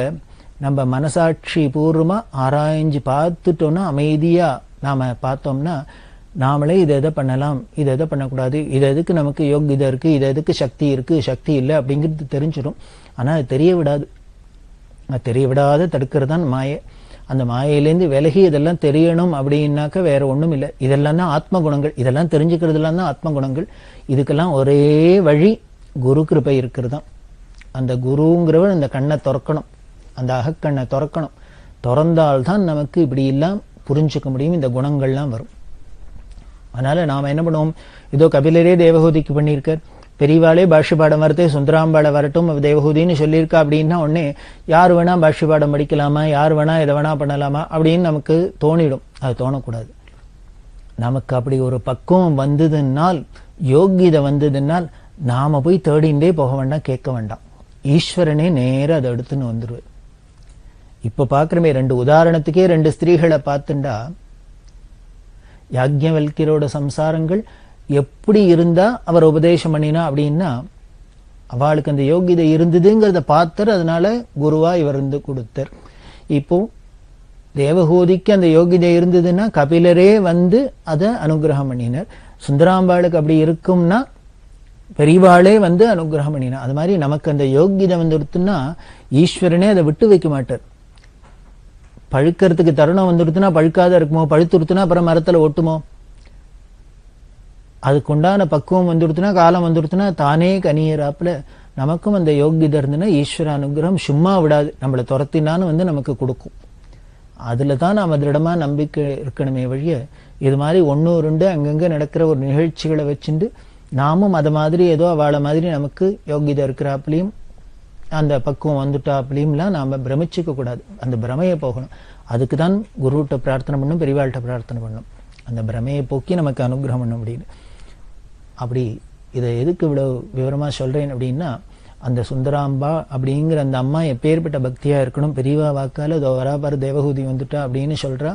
நம்ம மனசாட்சி பூர்வமா ஆராய்ஞ்சு பார்த்துட்டோம்னா, அமைதியா நாம பார்த்தோம்னா, நாமளே இதை எதை பண்ணலாம், இதை எதை பண்ணக்கூடாது, இது எதுக்கு நமக்கு யோகியதை இருக்கு, இது எதுக்கு சக்தி இருக்கு, சக்தி இல்லை அப்படிங்கிறது தெரிஞ்சிடும். ஆனா அது தெரிய விடாது. தெரிய விடாத தடுக்கிறது தான் மாயை. அந்த மாயையிலேருந்து விலகி இதெல்லாம் தெரியணும் அப்படின்னாக்க வேற ஒண்ணும் இல்லை. இதெல்லாம் தான் ஆத்ம குணங்கள். இதெல்லாம் தெரிஞ்சுக்கிறதுலாம் தான் ஆத்ம குணங்கள். இதுக்கெல்லாம் ஒரே வழி குரு கிருபை இருக்கிறது தான். அந்த குருங்கிறவன் இந்த கண்ணை திறக்கணும், அந்த அகக்கண்ணை திறக்கணும். திறந்தால்தான் நமக்கு இப்படி எல்லாம் புரிஞ்சுக்க முடியும், இந்த குணங்கள்லாம் வரும். அதனால நாம என்ன பண்ணுவோம், இதோ கபிலரே தேவகூதிக்கு பண்ணியிருக்கார், பெரியவாளே பாஷ்யபாடம் வரத்தே சுந்தராம்பாளை வரட்டும் தேவகூதின்னு சொல்லியிருக்கா அப்படின்னா உடனே யார் வேணா பாஷ்யபாடம் படிக்கலாமா, யார் வேணா இதை வேணா பண்ணலாமா அப்படின்னு நமக்கு தோணிடும். அது தோணக்கூடாது. நமக்கு அப்படி ஒரு பக்குவம் வந்ததுனால், யோகியதை வந்ததுனால் நாம போய் தேடிண்டே போக வேண்டாம், கேட்க வேண்டாம். ஈஸ்வரனே நேர அதை எடுத்துன்னு வந்துருவார். இப்ப பாக்குறமே 2 உதாரணத்துக்கே 2 ஸ்திரீகளை பார்த்துண்டா, யாக்ஞவல்கியரோட சம்சாரங்கள் எப்படி இருந்தா அவர் உபதேசம் பண்ணினா அப்படின்னா, அவளுக்கு அந்த யோகியதை இருந்ததுங்கிறத பார்த்தார், அதனால குருவா இவர் இருந்து கொடுத்தார். இப்போ தேவகூதிக்கு அந்த யோகியதை இருந்ததுன்னா கபிலரே வந்து அதை அனுகிரகம் பண்ணினார். சுந்தராம்பாளுக்கு அப்படி இருக்கும்னா பெரியவாளே வந்து அனுகிரகம் பண்ணினார். அது மாதிரி நமக்கு அந்த யோகியதை வந்து எடுத்துன்னா ஈஸ்வரனே அதை விட்டு வைக்க மாட்டார். பழுக்கிறதுக்கு தருணம் வந்துடுத்துனா பழுக்காத இருக்குமோ, பழுத்துடுத்துனா அப்புறம் மரத்துல ஒட்டுமோ? அதுக்குண்டான பக்குவம் வந்துடுத்துனா, காலம் வந்துடுத்துனா தானே கனியறாப்புல நமக்கும் அந்த யோகியதை இருந்துன்னா ஈஸ்வர அனுகிரகம் சும்மா விடாது, நம்மளை துரத்தினான்னு நமக்கு கொடுக்கும். அதுல தான் நாம திருடமா நம்பிக்கை இருக்கணுமே வழிய இது மாதிரி ஒன்னு ரெண்டு அங்கங்க நடக்கிற ஒரு நிகழ்ச்சிகளை வச்சுட்டு நாமும் அது மாதிரி ஏதோ அவளை மாதிரி நமக்கு யோகியதை இருக்கிறாப்புலையும் அந்த பக்குவம் வந்துட்டாப்புலையும்லாம் நாம பிரமிச்சுக்க கூடாது. அந்த பிரமையை போகணும். அதுக்கு தான் குருகிட்ட பிரார்த்தனை பண்ணும், பெரியவாள்கிட்ட பிரார்த்தனை பண்ணும், அந்த பிரமையை போக்கி நமக்கு அனுகிரகம் பண்ணும் அப்படின்னு. அப்படி இதை எதுக்கு இவ்வளவு விவரமா சொல்றேன் அப்படின்னா, அந்த சுந்தராம்பா அப்படிங்கிற அந்த அம்மா எப்பேற்பட்ட பக்தியா இருக்கணும். பெரியவா வாக்கால இதோ வராபார தேவகூதி வந்துட்டா அப்படின்னு சொல்றா,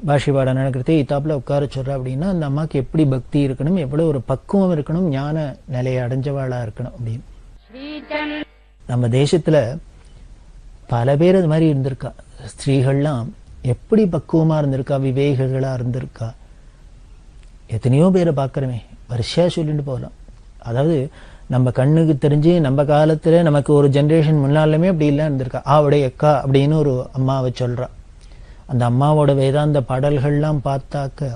பாஷிபாட நடக்கிறதே இத்தாப்புல உட்கார சொல்றா அப்படின்னா அந்த அம்மாக்கு எப்படி பக்தி இருக்கணும், எவ்வளவு ஒரு பக்குவம் இருக்கணும், ஞான நிலையை அடைஞ்சவாளா இருக்கணும் அப்படின்னு. நம்ம தேசத்துல பல பேர் அது மாதிரி இருந்திருக்கா. ஸ்திரீகள்லாம் எப்படி பக்குவமா இருந்திருக்கா, விவேகிகளா இருந்திருக்கா. எத்தனையோ பேரை பார்க்கறமே, வரிசையா சொல்லிட்டு போகலாம். அதாவது நம்ம கண்ணுக்கு தெரிஞ்சு நம்ம காலத்துல நமக்கு ஒரு ஜெனரேஷன் முன்னாலுமே அப்படி எல்லாம் இருந்திருக்கா. ஆவுடைய அக்கா அப்படின்னு ஒரு அம்மாவை சொல்றா. அந்த அம்மாவோட வேதாந்த பாடல்கள்லாம் பார்த்தாக்க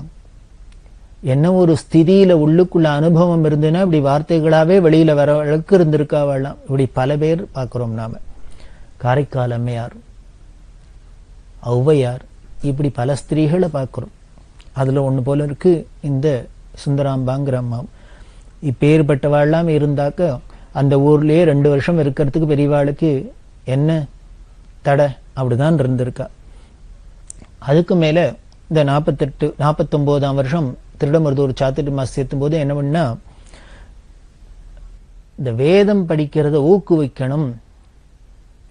என்ன ஒரு ஸ்திதியில உள்ளுக்குள்ள அனுபவம் இருந்துன்னா இப்படி வார்த்தைகளாவே வெளியில வர அளவுக்கு இருந்திருக்காவெல்லாம். இப்படி பல பேர் பார்க்கிறோம் நாம. காரைக்கால் அம்மையார், ஔவையார், இப்படி பல ஸ்திரீகளை பார்க்கிறோம். அதுல ஒண்ணு போல இருக்கு இந்த சுந்தராம்பாங்கிற அம்மா. இப்பேற்பட்டவாள்லாம் இருந்தாக்க அந்த ஊர்லயே 2 வருஷம் இருக்கிறதுக்கு பெரியவாளுக்கு என்ன தடை அப்படிதான் இருந்திருக்கா. அதுக்கு மேல இந்த 49ஆம் வருஷம் திருடமருதூர் சாத்துட்டு மாசம் சேர்த்தும் போது என்ன பண்ணா, இந்த வேதம் படிக்கிறத ஊக்குவிக்கணும்.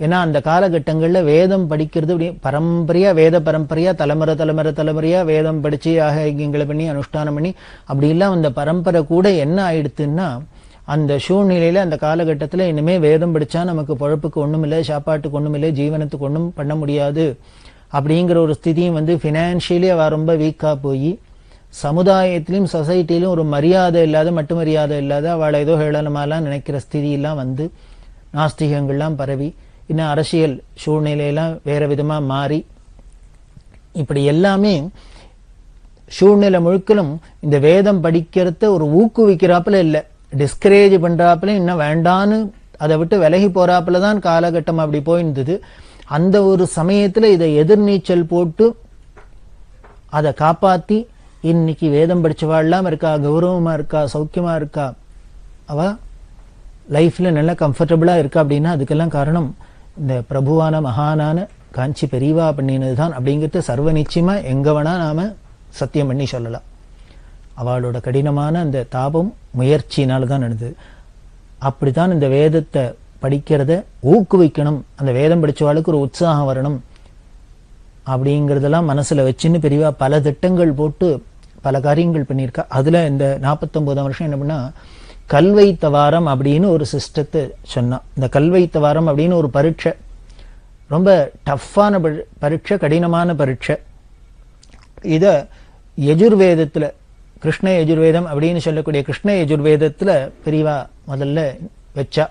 ஏன்னா அந்த காலகட்டங்கள்ல வேதம் படிக்கிறது அப்படி பரம்பரையா, வேத பரம்பரையா தலைமுறையா வேதம் படிச்சு ஆகங்களை பண்ணி அனுஷ்டானம் பண்ணி அப்படி எல்லாம் அந்த பரம்பரை கூட என்ன ஆயிடுத்துன்னா, அந்த சூழ்நிலையில அந்த காலகட்டத்துல இனிமே வேதம் படிச்சா நமக்கு பொழப்புக்கு ஒண்ணும் இல்லை, சாப்பாட்டுக்கு ஒண்ணும் இல்லை, ஜீவனத்துக்கு ஒண்ணும் பண்ண முடியாது அப்படிங்கிற ஒரு ஸ்திதியும் ஃபினான்ஷியலி அவ ரொம்ப வீக்கா போய் சமுதாயத்திலும் சொசைட்டிலும் ஒரு மரியாதை இல்லாத, மட்டு மரியாதை இல்லாத, அவளை ஏதோ ஹேளனமாலாம் நினைக்கிற ஸ்திதியெல்லாம் நாஸ்திகங்கள்லாம் பரவி இன்னும் அரசியல் சூழ்நிலையெல்லாம் வேற விதமா மாறி இப்படி எல்லாமே சூழ்நிலை முழுக்கலும் இந்த வேதம் படிக்கிறத ஒரு ஊக்குவிக்கிறாப்புல இல்ல, டிஸ்கரேஜ் பண்றாப்புல, இன்னும் வேண்டான்னு அதை விட்டு விலகி போறாப்புல தான் காலகட்டம் அப்படி போயிருந்தது. அந்த ஒரு சமயத்துல இதை எதிர்நீச்சல் போட்டு அதை காப்பாத்தி இன்னைக்கு வேதம் படிச்சவாள்லாம் இருக்கா, கௌரவமா இருக்கா, சௌக்கியமா இருக்கா, அவ லைஃப்ல நல்லா கம்ஃபர்டபுளா இருக்கா அப்படின்னா அதுக்கெல்லாம் காரணம் இந்த பிரபுவான மகானான காஞ்சி பெரியவா பண்ணினதுதான் அப்படிங்கிறது சர்வ நிச்சயமா எங்க வேணா நாம சத்தியம் பண்ணி சொல்லலாம். அவளோட கடினமான அந்த தாபம் முயற்சியினால்தான் நடந்தது. அப்படித்தான் இந்த வேதத்தை படிக்கிறத ஊக்குவிக்கணும், அந்த வேதம் படிச்சவாளுக்கு ஒரு உற்சாகம் வரணும் அப்படிங்கறதெல்லாம் மனசுல வச்சுன்னு பெரியவா பல திட்டங்கள் போட்டு பல காரியங்கள் பண்ணியிருக்கா. அதுல இந்த 49ஆம் வருஷம் என்ன பண்ணா, கல்வைத்த வாரம் அப்படின்னு ஒரு சிஸ்டத்தை சொன்னா. இந்த கல்வைத்த வாரம் அப்படின்னு ஒரு பரீட்சை, ரொம்ப டஃப்பான பரீட்சை, கடினமான பரீட்சை. இத யஜுர்வேதத்துல, கிருஷ்ண யஜுர்வேதம் அப்படின்னு சொல்லக்கூடிய கிருஷ்ண யஜுர்வேதத்துல பெரியவா முதல்ல வச்சா.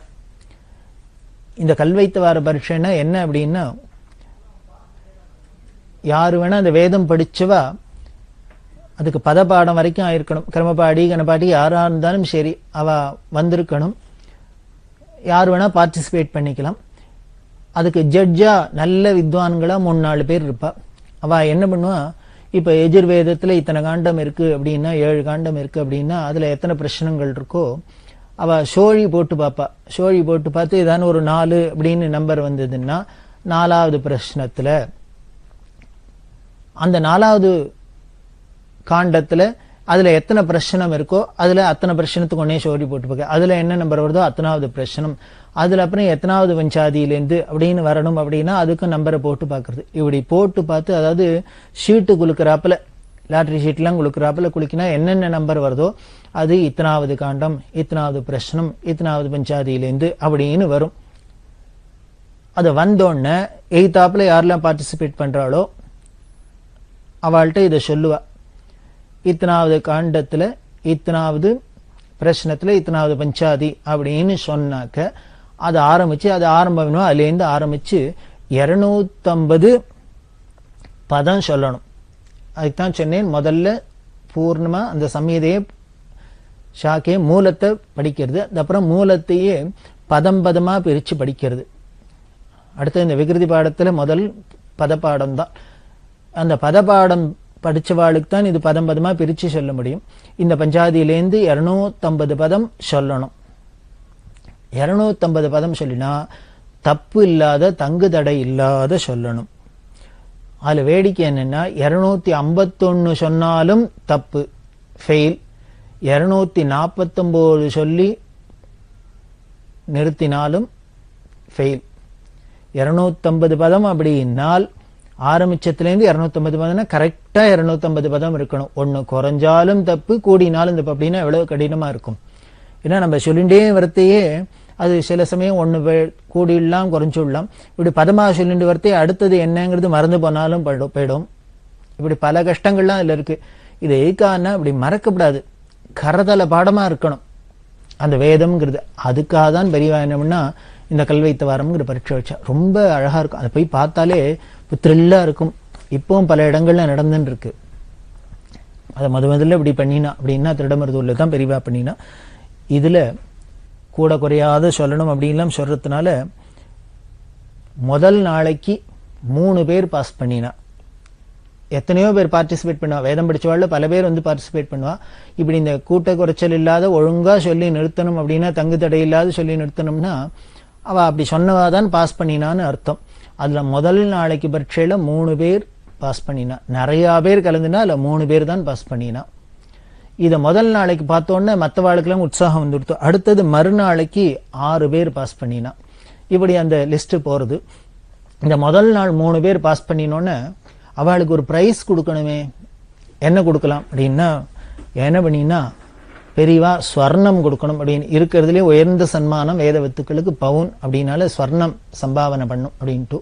இந்த கல்வைத்த வார பரீட்சைன்னா என்ன அப்படின்னா, யாரு வேணா அந்த வேதம் படிச்சவா அதுக்கு பதப்பாடம் வரைக்கும் ஆயிருக்கணும். கிரமபாடி கணபாடி யாரா இருந்தாலும் சரி அவ வந்திருக்கணும். யார் வேணா பார்ட்டிசிபேட் பண்ணிக்கலாம். அதுக்கு ஜட்ஜா நல்ல வித்வான்களா 3-4 பேர் இருப்பா. அவ என்ன பண்ணுவா, இப்ப எஜுர்வேதத்துல இத்தனை காண்டம் இருக்கு அப்படின்னா, 7 காண்டம் இருக்கு அப்படின்னா அதுல எத்தனை பிரச்சனைகள் இருக்கோ அவ சோழி போட்டு பாப்பா. சோழி போட்டு பார்த்து ஏதான ஒரு 4 அப்படின்னு நம்பர் வந்ததுன்னா 4வது பிரச்சனத்துல அந்த 4வது காண்டத்துல அதுல எத்தனை பிரச்சனம் இருக்கோ அதுல அத்தனை பிரச்சனத்துக்கு ஒன்னே சோழி போட்டு பார்க்க. அதுல என்ன நம்பர் வருதோ அத்தனாவது பிரச்சனம், அதுல அப்புறம் எத்தனாவது பஞ்சாதியிலேருந்து அப்படின்னு வரணும் அப்படின்னா அதுக்கு நம்பரை போட்டு பாக்குறது. இப்படி போட்டு பார்த்து, அதாவது ஷீட்டு குலுக்கிறாப்புல, லாட்டரி ஷீட்லாம் குலுக்கிறாப்புல குலுக்கினா என்னென்ன நம்பர் வருதோ அது இத்தனாவது காண்டம், இத்தனாவது பிரச்சனம், இத்தனாவது பஞ்சாதியிலேருந்து அப்படின்னு வரும். அது வந்தோடனே எய்தாப்புல யாரெல்லாம் பார்ட்டிசிபேட் பண்றாளோ அவள்கிட்ட இதை சொல்லுவா. இத்தனாவது காண்டத்துல, இத்தனாவது பிரச்சனத்துல, இத்தனாவது பஞ்சாதி அப்படின்னு சொன்னாக்க அது ஆரம்பிச்சு, அது ஆரம்பம் அதுலேருந்து ஆரம்பிச்சு 250 பதம் சொல்லணும். அதுக்குத்தான் சொன்னேன், முதல்ல பூர்ணமா அந்த சம்ஹிதையை ஷாக்கே மூலத்தை படிக்கிறது, அதுக்கப்புறம் மூலத்தையே பதம் பதமா பிரிச்சு படிக்கிறது. அடுத்து இந்த விகிருதி பாடத்துல முதல் பதப்பாடம் தான். அந்த பதப்பாடம் படிச்சவாளுக்கு தான் இது பதம் பதமா பிரிச்சு சொல்ல முடியும். இந்த பஞ்சாதியிலேருந்து 250 பதம் சொல்லணும். 250 பதம் சொல்லினா தப்பு இல்லாத தங்கு தடை இல்லாத சொல்லணும். அதுல வேடிக்கை என்னன்னா 251 சொன்னாலும் தப்பு, ஃபெயில். 249 சொல்லி நிறுத்தினாலும் ஃபெயில். 250 பதம் அப்படின்னால் ஆரம்பிச்சத்துலேருந்து 250 பதம்னா கரெக்டா 250 பதம் இருக்கணும். ஒன்னு குறைஞ்சாலும் தப்பு, கூடினாலும் தப்பு. அப்படின்னா எவ்வளவு கடினமா இருக்கும். ஏன்னா நம்ம சொல்லிண்டே வரத்தையே அது சில சமயம் ஒன்னு கூடிடலாம், குறைஞ்சுடலாம். இப்படி பதமா சொல்லிட்டு வரத்தையே அடுத்தது என்னங்கிறது மறந்து போனாலும் போயிடும். இப்படி பல கஷ்டங்கள்லாம் இதுல இருக்கு. இது எதுக்கான இப்படி மறக்கப்படாது, கரதல பாடமா இருக்கணும் அந்த வேதம்ங்கிறது. அதுக்காக தான் பெரியவா என்னம்னா இந்த கல்வைத்த வாரம்ங்கிற பரீட்சை வச்சா ரொம்ப அழகா இருக்கும். அதை போய் பார்த்தாலே த்ரில்லா இருக்கும். இப்பவும் பல இடங்கள்ல நடந்துன்னு இருக்கு. அதை முதல்ல இப்படி பண்ணினா அப்படின்னா திருடமருதூர்ல தான் பெரியவா பண்ணினா. இதுல கூட குறையாத சொல்லணும் அப்படின்லாம் சொல்றதுனால முதல் நாளைக்கு 3 பேர் பாஸ் பண்ணினா. எத்தனையோ பேர் பார்ட்டிசிபேட் பண்ணுவா. வேதம் படிச்சவாள்ல பல பேர் வந்து பார்ட்டிசிபேட் பண்ணுவா. இப்படி இந்த கூட்ட குறைச்சல் இல்லாத ஒழுங்கா சொல்லி நிறுத்தணும் அப்படின்னா, தங்கு தடை இல்லாத சொல்லி நிறுத்தணும்னா அவ அப்படி சொன்னவாதான் பாஸ் பண்ணினான்னு அர்த்தம். அதுல முதல் நாளைக்கு பரீட்சையில 3 பேர் பாஸ் பண்ணினா. நிறைய பேர் கலந்துனா அதுல 3 பேர் தான் பாஸ் பண்ணினா. இத முதல் நாளைக்கு பார்த்தோன்னே மற்றவாளுக்கெல்லாம் உற்சாகம் வந்துடுத்து. அடுத்தது மறுநாளைக்கு 6 பேர் பாஸ் பண்ணினா. இப்படி அந்த லிஸ்ட் போறது. இந்த முதல் நாள் 3 பேர் பாஸ் பண்ணினோன்னு அவளுக்கு ஒரு பிரைஸ் கொடுக்கணுமே. என்ன கொடுக்கலாம் அப்படின்னா, என்ன பண்ணினா பெரியவா ஸ்வர்ணம் கொடுக்கணும் அப்படின்னு. இருக்கிறதுலே உயர்ந்த சன்மானம் வேத வித்துக்களுக்கு பவுன் அப்படின்னால ஸ்வர்ணம் சம்பாவனை பண்ணும் அப்படின்ட்டு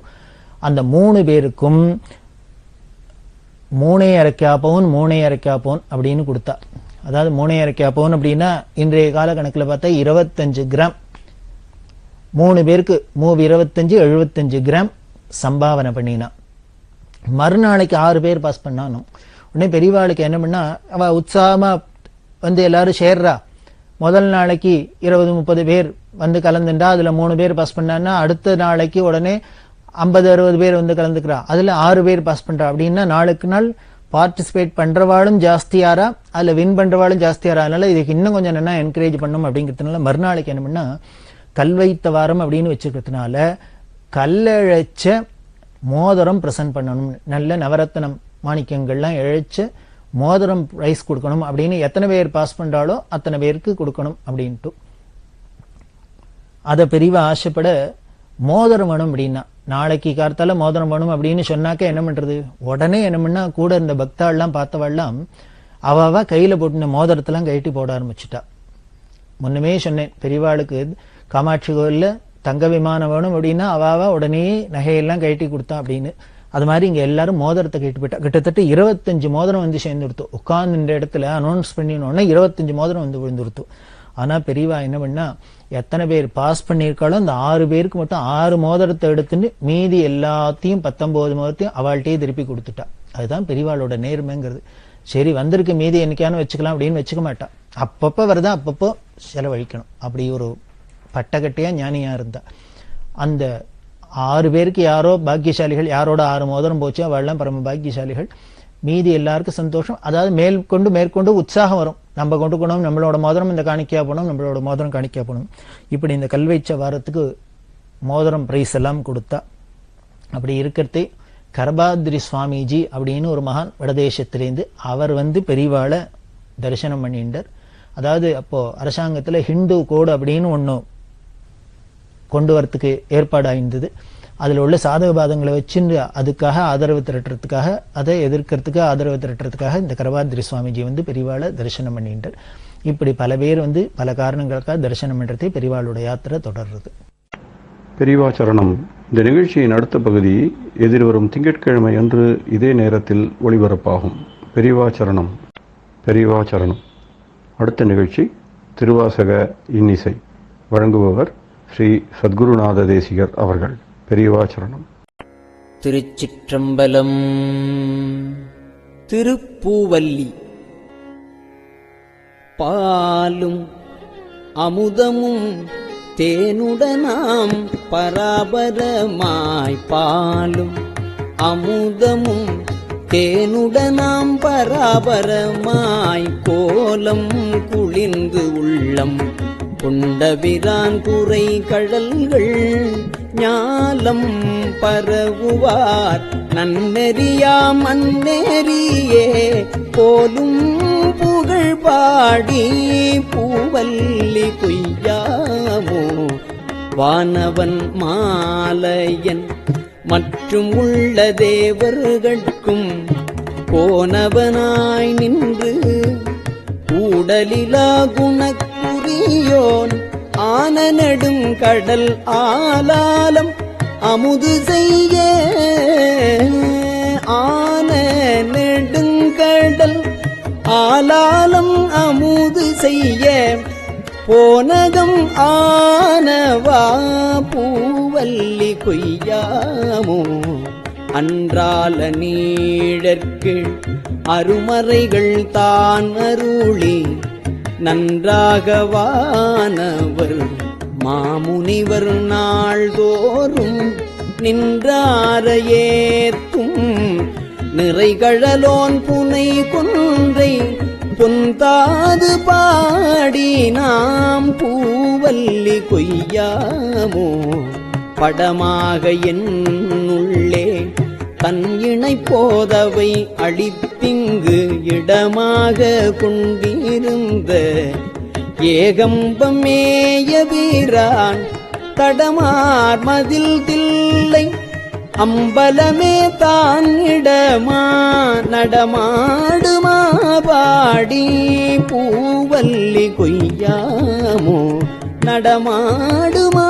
அந்த 3 பேருக்கும் 3.5 பவுன் 3.5 பவுன் அப்படின்னு கொடுத்தா. அதாவது 3.5 பவுன் அப்படின்னா இன்றைய கால கணக்கில் பார்த்தா 25 கிராம். 3 பேருக்கு 25 75 கிராம் சம்பாவனை பண்ணினா. மறுநாளைக்கு 6 பேர் பாஸ் பண்ணானும். உடனே பெரியவாளுக்கு என்ன பண்ணா, அவ உற்சாகமா வந்து எல்லாரும் சேர்றா. முதல் நாளைக்கு 20-30 பேர் வந்து கலந்துட்டா. அதுல 3 பேர் பாஸ் பண்ணான்னா அடுத்த நாளைக்கு உடனே 50-60 பேர் வந்து கலந்துக்கிறா. அதுல 6 பேர் பாஸ் பண்றா. அப்படின்னா நாளுக்கு நாள் பார்ட்டிசிபேட் பண்றவாளும் ஜாஸ்தியாரா, அதுல வின் பண்றவாளும் ஜாஸ்தியாரா. அதனால இதுக்கு இன்னும் கொஞ்சம் என்ன என்கரேஜ் பண்ணும் அப்படிங்கிறதுனால மறுநாளைக்கு என்ன பண்ணா கல்வைத்த வாரம் அப்படின்னு வச்சுக்கிறதுனால கல்லழைச்ச மோதிரம் பிரசன்ட் பண்ணணும். நல்ல நவரத்னம் மாணிக்கங்கள்லாம் இழைச்ச மோதிரம் பிரைஸ் கொடுக்கணும் அப்படின்னு எத்தனை பேர் பாஸ் பண்றாலோ அத்தனை பேருக்கு கொடுக்கணும் அப்படின்ட்டு அதை பெரியவா ஆசைப்பட மோதிரம் வேணும் அப்படின்னா நாளைக்கு கார்த்தால மோதிரம் வேணும் அப்படின்னு சொன்னாக்க என்ன பண்றது? உடனே என்ன பண்ணா கூட இருந்த பக்தாள்லாம் பார்த்தவாள்லாம் அவ கையில போட்டுன மோதிரத்தெல்லாம் கழட்டி போட ஆரம்பிச்சுட்டா. முன்னமே சொன்னேன், பெரியவாளுக்கு காமாட்சி கோயில்ல தங்க விமானம் வேணும் அப்படின்னா அவ உடனே நகையெல்லாம் கழட்டி கொடுத்தா அப்படின்னு. அது மாதிரி இங்க எல்லாரும் மோதிரத்தை கேட்டு போயிட்டா. கிட்டத்தட்ட 25 மோதிரம் வந்து சேர்ந்து கொடுத்து உட்கார்ந்து இடத்துல அனௌன்ஸ் பண்ணினோடனே 25 மோதிரம் வந்து விழுந்துருத்து. ஆனா பெரியவா என்ன பண்ணா, எத்தனை பேர் பாஸ் பண்ணியிருக்காளோ அந்த 6 பேருக்கு மட்டும் 6 மோதிரத்தை எடுத்துட்டு மீதி எல்லாத்தையும் 19 மோதிரத்தையும் அவள்கிட்டயே திருப்பி கொடுத்துட்டா. அதுதான் பெரியவாளோட நேர்மைங்கிறது. சரி வந்திருக்கு மீதி என்னைக்கானு வச்சுக்கலாம் அப்படின்னு வச்சுக்க மாட்டா. அப்பப்போ வருதா அப்பப்போ செலவழிக்கணும். அப்படி ஒரு பட்டகட்டையா ஞானியா இருந்தா. அந்த 6 பேருக்கு யாரோ பாக்கியசாலிகள், யாரோட 6 மோதிரம் போச்சு அவள்லாம் பரம பாக்கியசாலிகள். மீதி எல்லாருக்கும் சந்தோஷம். அதாவது மேற்கொண்டு உற்சாகம் வரும். நம்ம கொண்டுக்கணும், நம்மளோட மோதிரம் இந்த காணிக்கையா போனோம், நம்மளோட மோதிரம் காணிக்கையா போனோம். இப்படி இந்த கல்வைச்ச வாரத்துக்கு மோதிரம் பிரைஸ் எல்லாம் கொடுத்தா. அப்படி இருக்கிறதே கரபாத்ரி சுவாமிஜி அப்படின்னு ஒரு மகான் வடதேசத்திலேருந்து அவர் வந்து பெரியவாளை தரிசனம் பண்ணிட்டார். அதாவது அப்போ அரசாங்கத்துல ஹிந்து கோடு அப்படின்னு ஒண்ணு கொண்டு வரத்துக்கு ஏற்பாடு ஆயிருந்தது. அதுல உள்ள சாதக பாதங்களை வச்சு அதுக்காக ஆதரவு திரட்டுறதுக்காக, அதை எதிர்க்கிறதுக்கு ஆதரவு திரட்டுறதுக்காக இந்த கரபாத்ரி சுவாமிஜி வந்து பெரியவாளை தரிசனம் பண்ணிட்டார். இப்படி பல பேர் வந்து பல காரணங்களுக்காக தரிசனம் பண்றதே பெரியவாளோட யாத்திரை தொடர்றது. பெரியவா சரணம். இந்த நிகழ்ச்சியின் அடுத்த பகுதி எதிர்வரும் திங்கட்கிழமை அன்று இதே நேரத்தில் ஒளிபரப்பாகும். பெரியவா சரணம். பெரியவா சரணம். அடுத்த நிகழ்ச்சி திருவாசக இன்னிசை. வழங்குபவர் ஸ்ரீ சத்குருநாத தேசிகர் அவர்கள். பெரியவா சரணம். திருச்சிற்றம்பலம். திருப்பூவல்லி. பாலும் அமுதமும் தேனுடனாம் பராபரமாய், பாலும் அமுதமும் தேனுடனாம் பராபரமாய், கோலம் குளிர்ந்து உள்ளம் கொண்டபிரான் குறை கடல்கள் ஞாலம் பரவுவார் நன்னெறியாம் அந்நெறியே போலும் புகழ் பாடி பூவல்லி கொய்யாமோ. வானவன் மாலையன் மற்றும் உள்ள தேவர்கட்கும் போனவனாய் நின்று கூடலிலா குணக்குரியோன் ஆன நெடுங்கடல் ஆலாலம் அமுது செய்ய, ஆன நெடுங்கடல் ஆலாலம் அமுது செய்ய போனகம் ஆனவா பூவல்லி கொய்யாமோ. அன்றால நீழற்கு அருமறைகள் தான் அருளி நன்றாகவானவர் மாமுனிவர் நாள்தோறும் நின்றாரையேத்தும் நிறைகழலோன் புனை கொன்றை பொந்தாது பாடி நாம் பூவல்லி கொய்யாமோ. படமாக என்னுள்ளே தன் இணை போதவை அளித்திங்கு இடமாக கொண்டிருந்த ஏகம்பமேய வீரான் தடமார் மதில் தில்லை அம்பலமே தான் இடமா நடமாடுமா பாடி பூவல்லி கொய்யாமோ. நடமாடுமா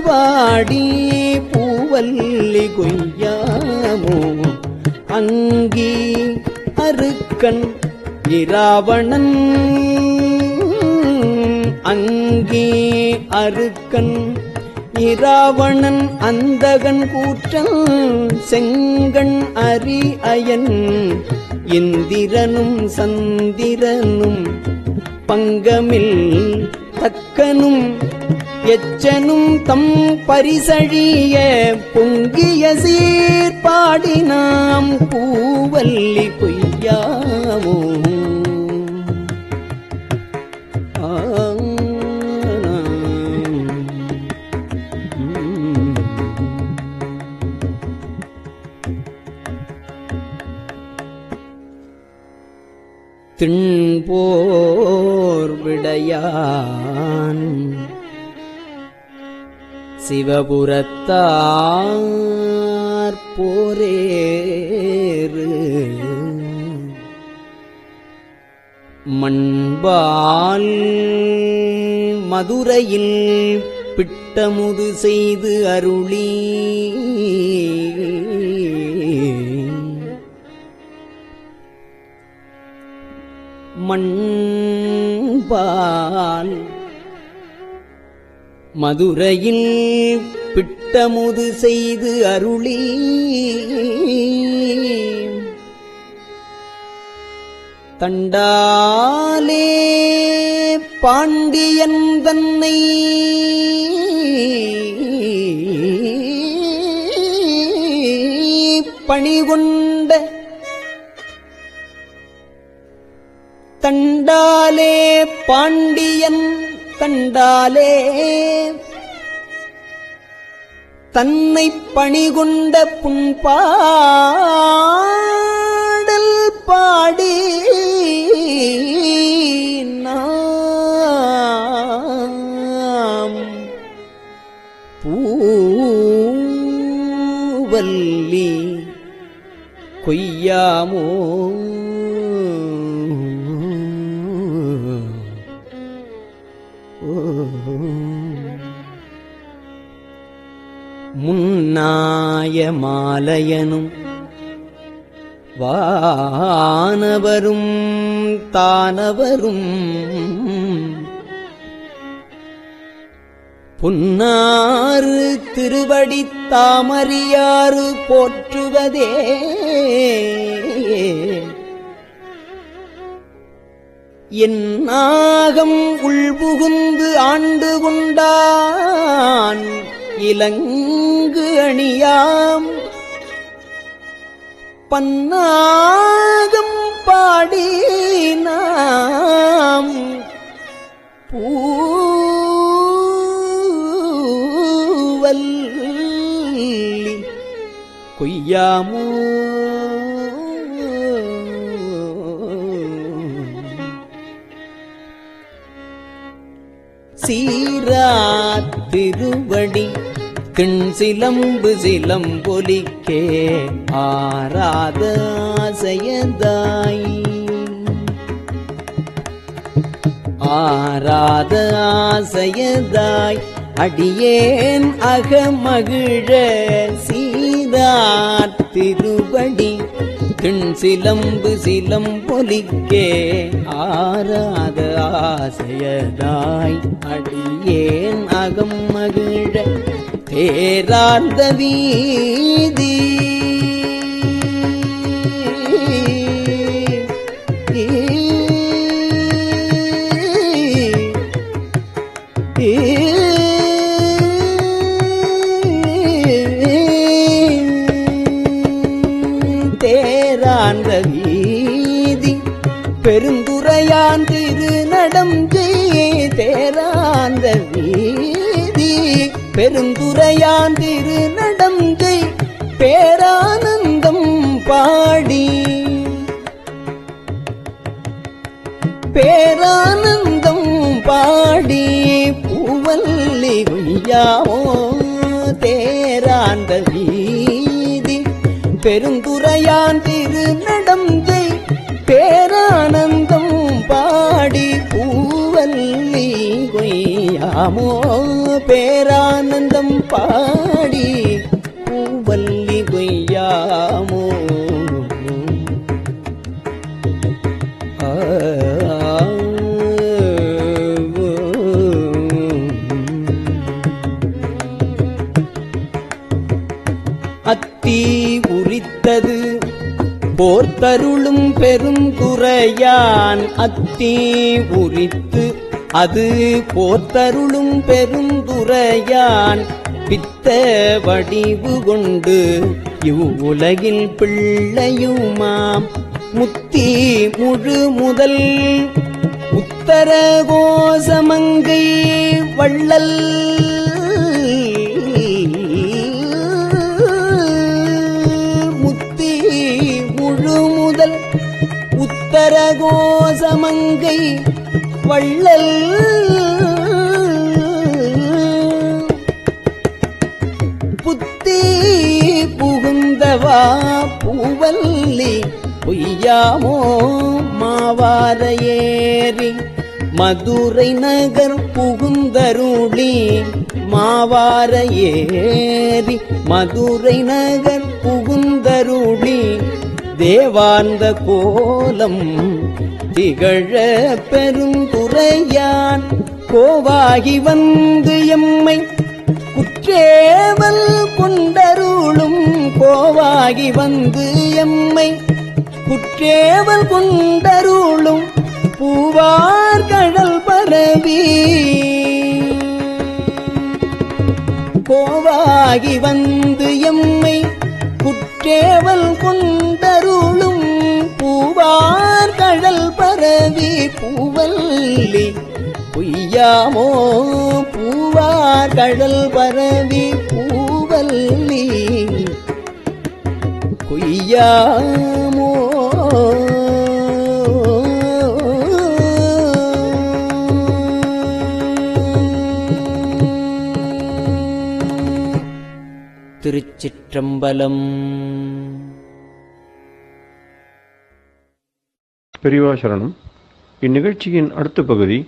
பாடி பூவல்லி கொய்யாமோ. அங்கி அருக்கன் இராவணன், அங்கி அருக்கன் இராவணன் அந்தகன் கூற்றன் செங்கண் அரி அயன் இந்திரனும் சந்திரனும் பங்கமில் தக்கனும் எச்சனும் தம் பரிசழிய பொங்கிய சீர்பாடி நாம் பூவல்லி கொய்யாமோ. திண்போர் விடையான் சிவபுரத்தார் போரேறு மண்பால் மதுரையில் பிட்டமுது செய்து அருளி மண்பால் மதுரையில் பிட்டமுது செய்து அருளி தண்டாலே பாண்டியன் தன்னை பணிகொண்ட தண்டாலே பாண்டியன் தண்டாலே தன்னை பணிகொண்ட புண்பாடல் பாடி நாம் பூவல்லி கொய்யாமோ. முன்னாய மாலையனும் வானவரும் தானவரும் பொன்னாறு திருவடித் தாமறியாறு போற்றுவதே என் நாகம் உள்புகுந்து ஆண்டு கொண்டான் இலங்கு அணியாம் பன்னாகம் பாடி நாம் பூவல்லி கொய்யாமோ சீரா திருவடி திண் சிலம்பு சிலம்பொலிக்கே ஆராத ஆசையதாய் ஆராத ஆசையதாய் அடியேன் அகமகிழ சீரா திருவடி திண் சிலம்பு சிலம்பொலிக்கே ஆராத ஆசையதாய் அடியேன் அகம் மகிழ தேரார்ந்த வீதி தேரார்ந்த வீதி பெருந்துரையான் திருநடம் தேரார்ந்த வீதி பெருந்துரையான் திருநடம் பேரானந்தம் பாடி பேரானந்தம் பாடி பூவல்லி கொய்யாமோ தேராந்த வீதி பெருந்துரையான் திருநடம் பேரானந்தம் பாடி பூவல்லி கொய்யாமோ பேரானந்தம் பாடி பூவல்லி கொய்யாமோ அத்தி உரித்தது போர்த்தருளும் பெருந்துரையான் அத்தி உரித்து அது போர்த்தருளும் பெருந்துரையான் பித்த வடிவு கொண்டு இவ்வுலகில் பிள்ளையுமாம் முத்தி முழு முதல் உத்தர கோசமங்கை வள்ளல் முத்தி முழு முதல் உத்தர கோசமங்கை வள்ளல் புத்தி புகுந்தவா பூவல்லி பொய்யாமோ மாவார ஏறி மதுரை நகர் புகுந்தருளி மாவார ஏறி மதுரை நகர் புகுந்தருளி தேவார்ந்த கோலம் திகழ பெருந்துரையான் கோவாகி வந்து எம்மை குற்றேவல் கொண்டருளும் கோவாகி வந்து எம்மை குற்றேவல் கொண்டருளும் பூவார் கடல் பரவி கோவாகி வந்து எம்மை குற்றேவல் கொண்டருளும் பூவார் கடல் பரவி பூவல்லி பொய்யாமோ பூவார் கடல் பரவி பூவல்லி கொய்யாமோ திருச்சிற்றம்பலம். பெரியவா சரணம். இந்நிகழ்ச்சியின் அடுத்த பகுதி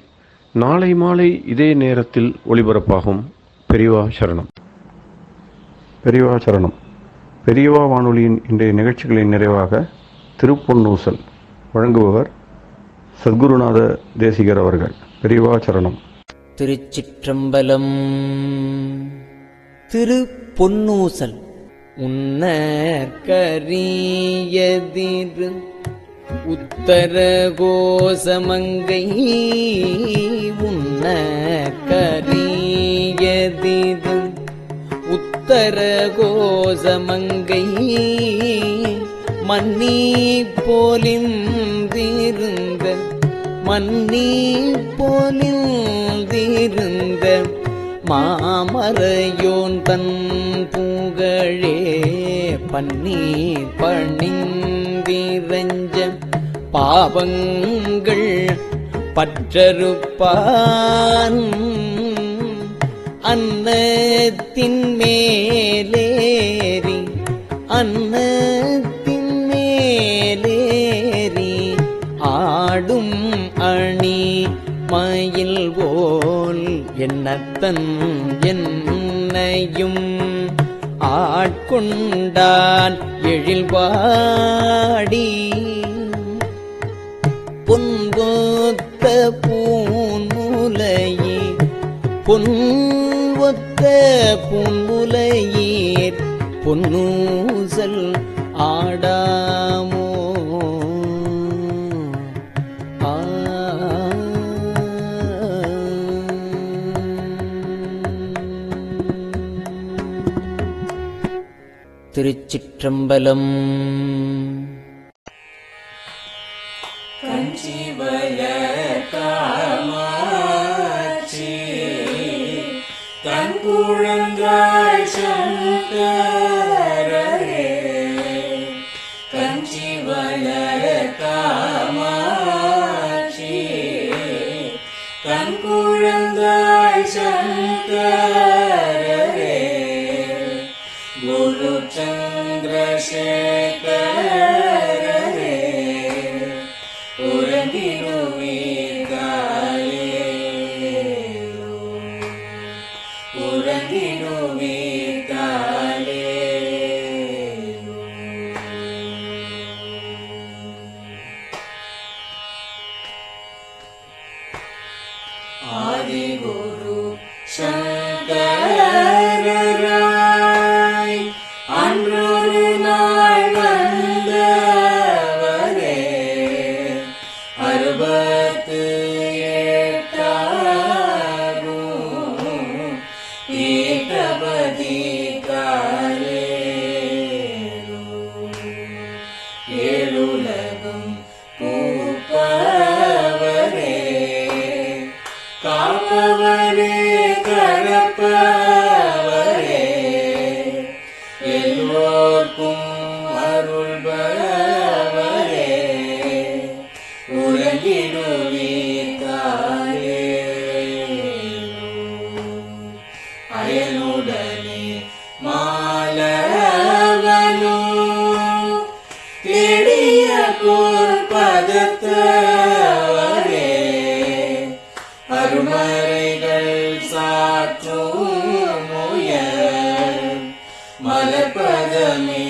நாளை மாலை இதே நேரத்தில் ஒளிபரப்பாகும். பெரியவா சரணம். பெரியவா சரணம். பெரியவா வானொலியின் இன்றைய நிகழ்ச்சிகளின் நிறைவாக திருப்பொன்னூசல் வழங்குபவர் சத்குருநாத தேசிகர் அவர்கள். பெரியவா சரணம். திருச்சிற்றம்பலம். திரு பொன்னூசல். உன்னற்கரியதிரு உத்தர கோசமங்கை உன்னற்கரியதிரு உத்தர கோசமங்கை மன்னி போலிந்திருந்த மன்னி போலிந்திருந்த மாமரையோன் தன் புகழே பன்னி பணிந்திரஞ்ச பாவங்கள் பற்றறுப்பான் அன்னத்தின் மேலேறி அன்னத்தின் மேலேறி ஆடும் அணி மயில் போல் என்னத்தன் என்னையும் ஆட்கொண்டான் எழில்வாடி பொன்பொத்த பூன்முலையீர் பொன்வொத்த பூன்முலையீர் பொன்னூசல் ஆடாமோ திருச்சிற்றம்பலம். கஞ்சிவய காமாட்சி தன் குழந்தாய் சங்கரரே கஞ்சிவய காமாட்சி தன் குழந்தாய் சங்கரரே குரு சந்திரசேகரரே உறங்கிடுவீர்களே உறங்கிடுவீர்களே ஆதிகுரு சங்கரராய் அன்றொரு நாள் வந்தவரே அறுபத்து எட்டாகும் பீட்டபதி காலேரோ ஏழுலகும் பூப்பவரே காப்பவரே கரப்பவரே எல்லோர்க்கும் அருள்பவரே உறங்கிடுவீர்களே அயனுடனே மாலவனோ தேடிய பொற்பதத்தவரே அருமறைகள் சாற்றும் முயல் மலர்பதமே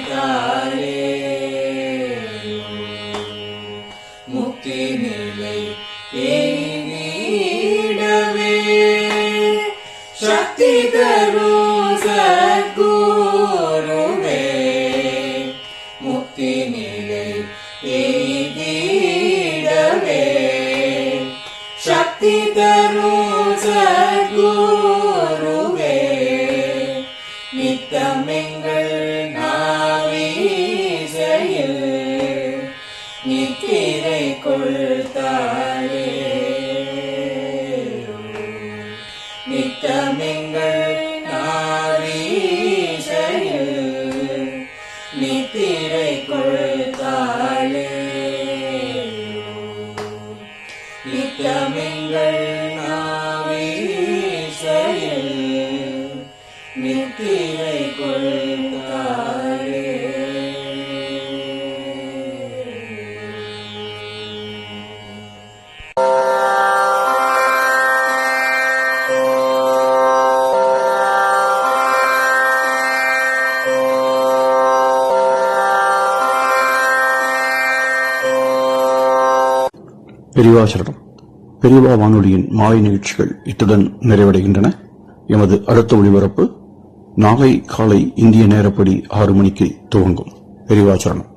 காலே முக்தி நிலை எய்திடவே சக்தி தரும் சத்குருவே முக்தி நிலை எய்திடவே சக்தி தரும் சத்குருவே நித்தமெங்கள் நாவீசையில் நித்திரை கொள்தாளே நித்தமெங்கள் நாவீசையில் நித்திரை கொள்தாளே நித்தமெங்கள் நாவீசையில் நித்திரை கொள்தாளே. பெரியவாசரணம். பெரியவா வானொலியின் மாலை நிகழ்ச்சிகள் இத்துடன் நிறைவடைகின்றன. எமது அடுத்த ஒளிபரப்பு நாளை காலை இந்திய நேரப்படி 6 மணிக்கு துவங்கும். பெரியவாச்சரணம்.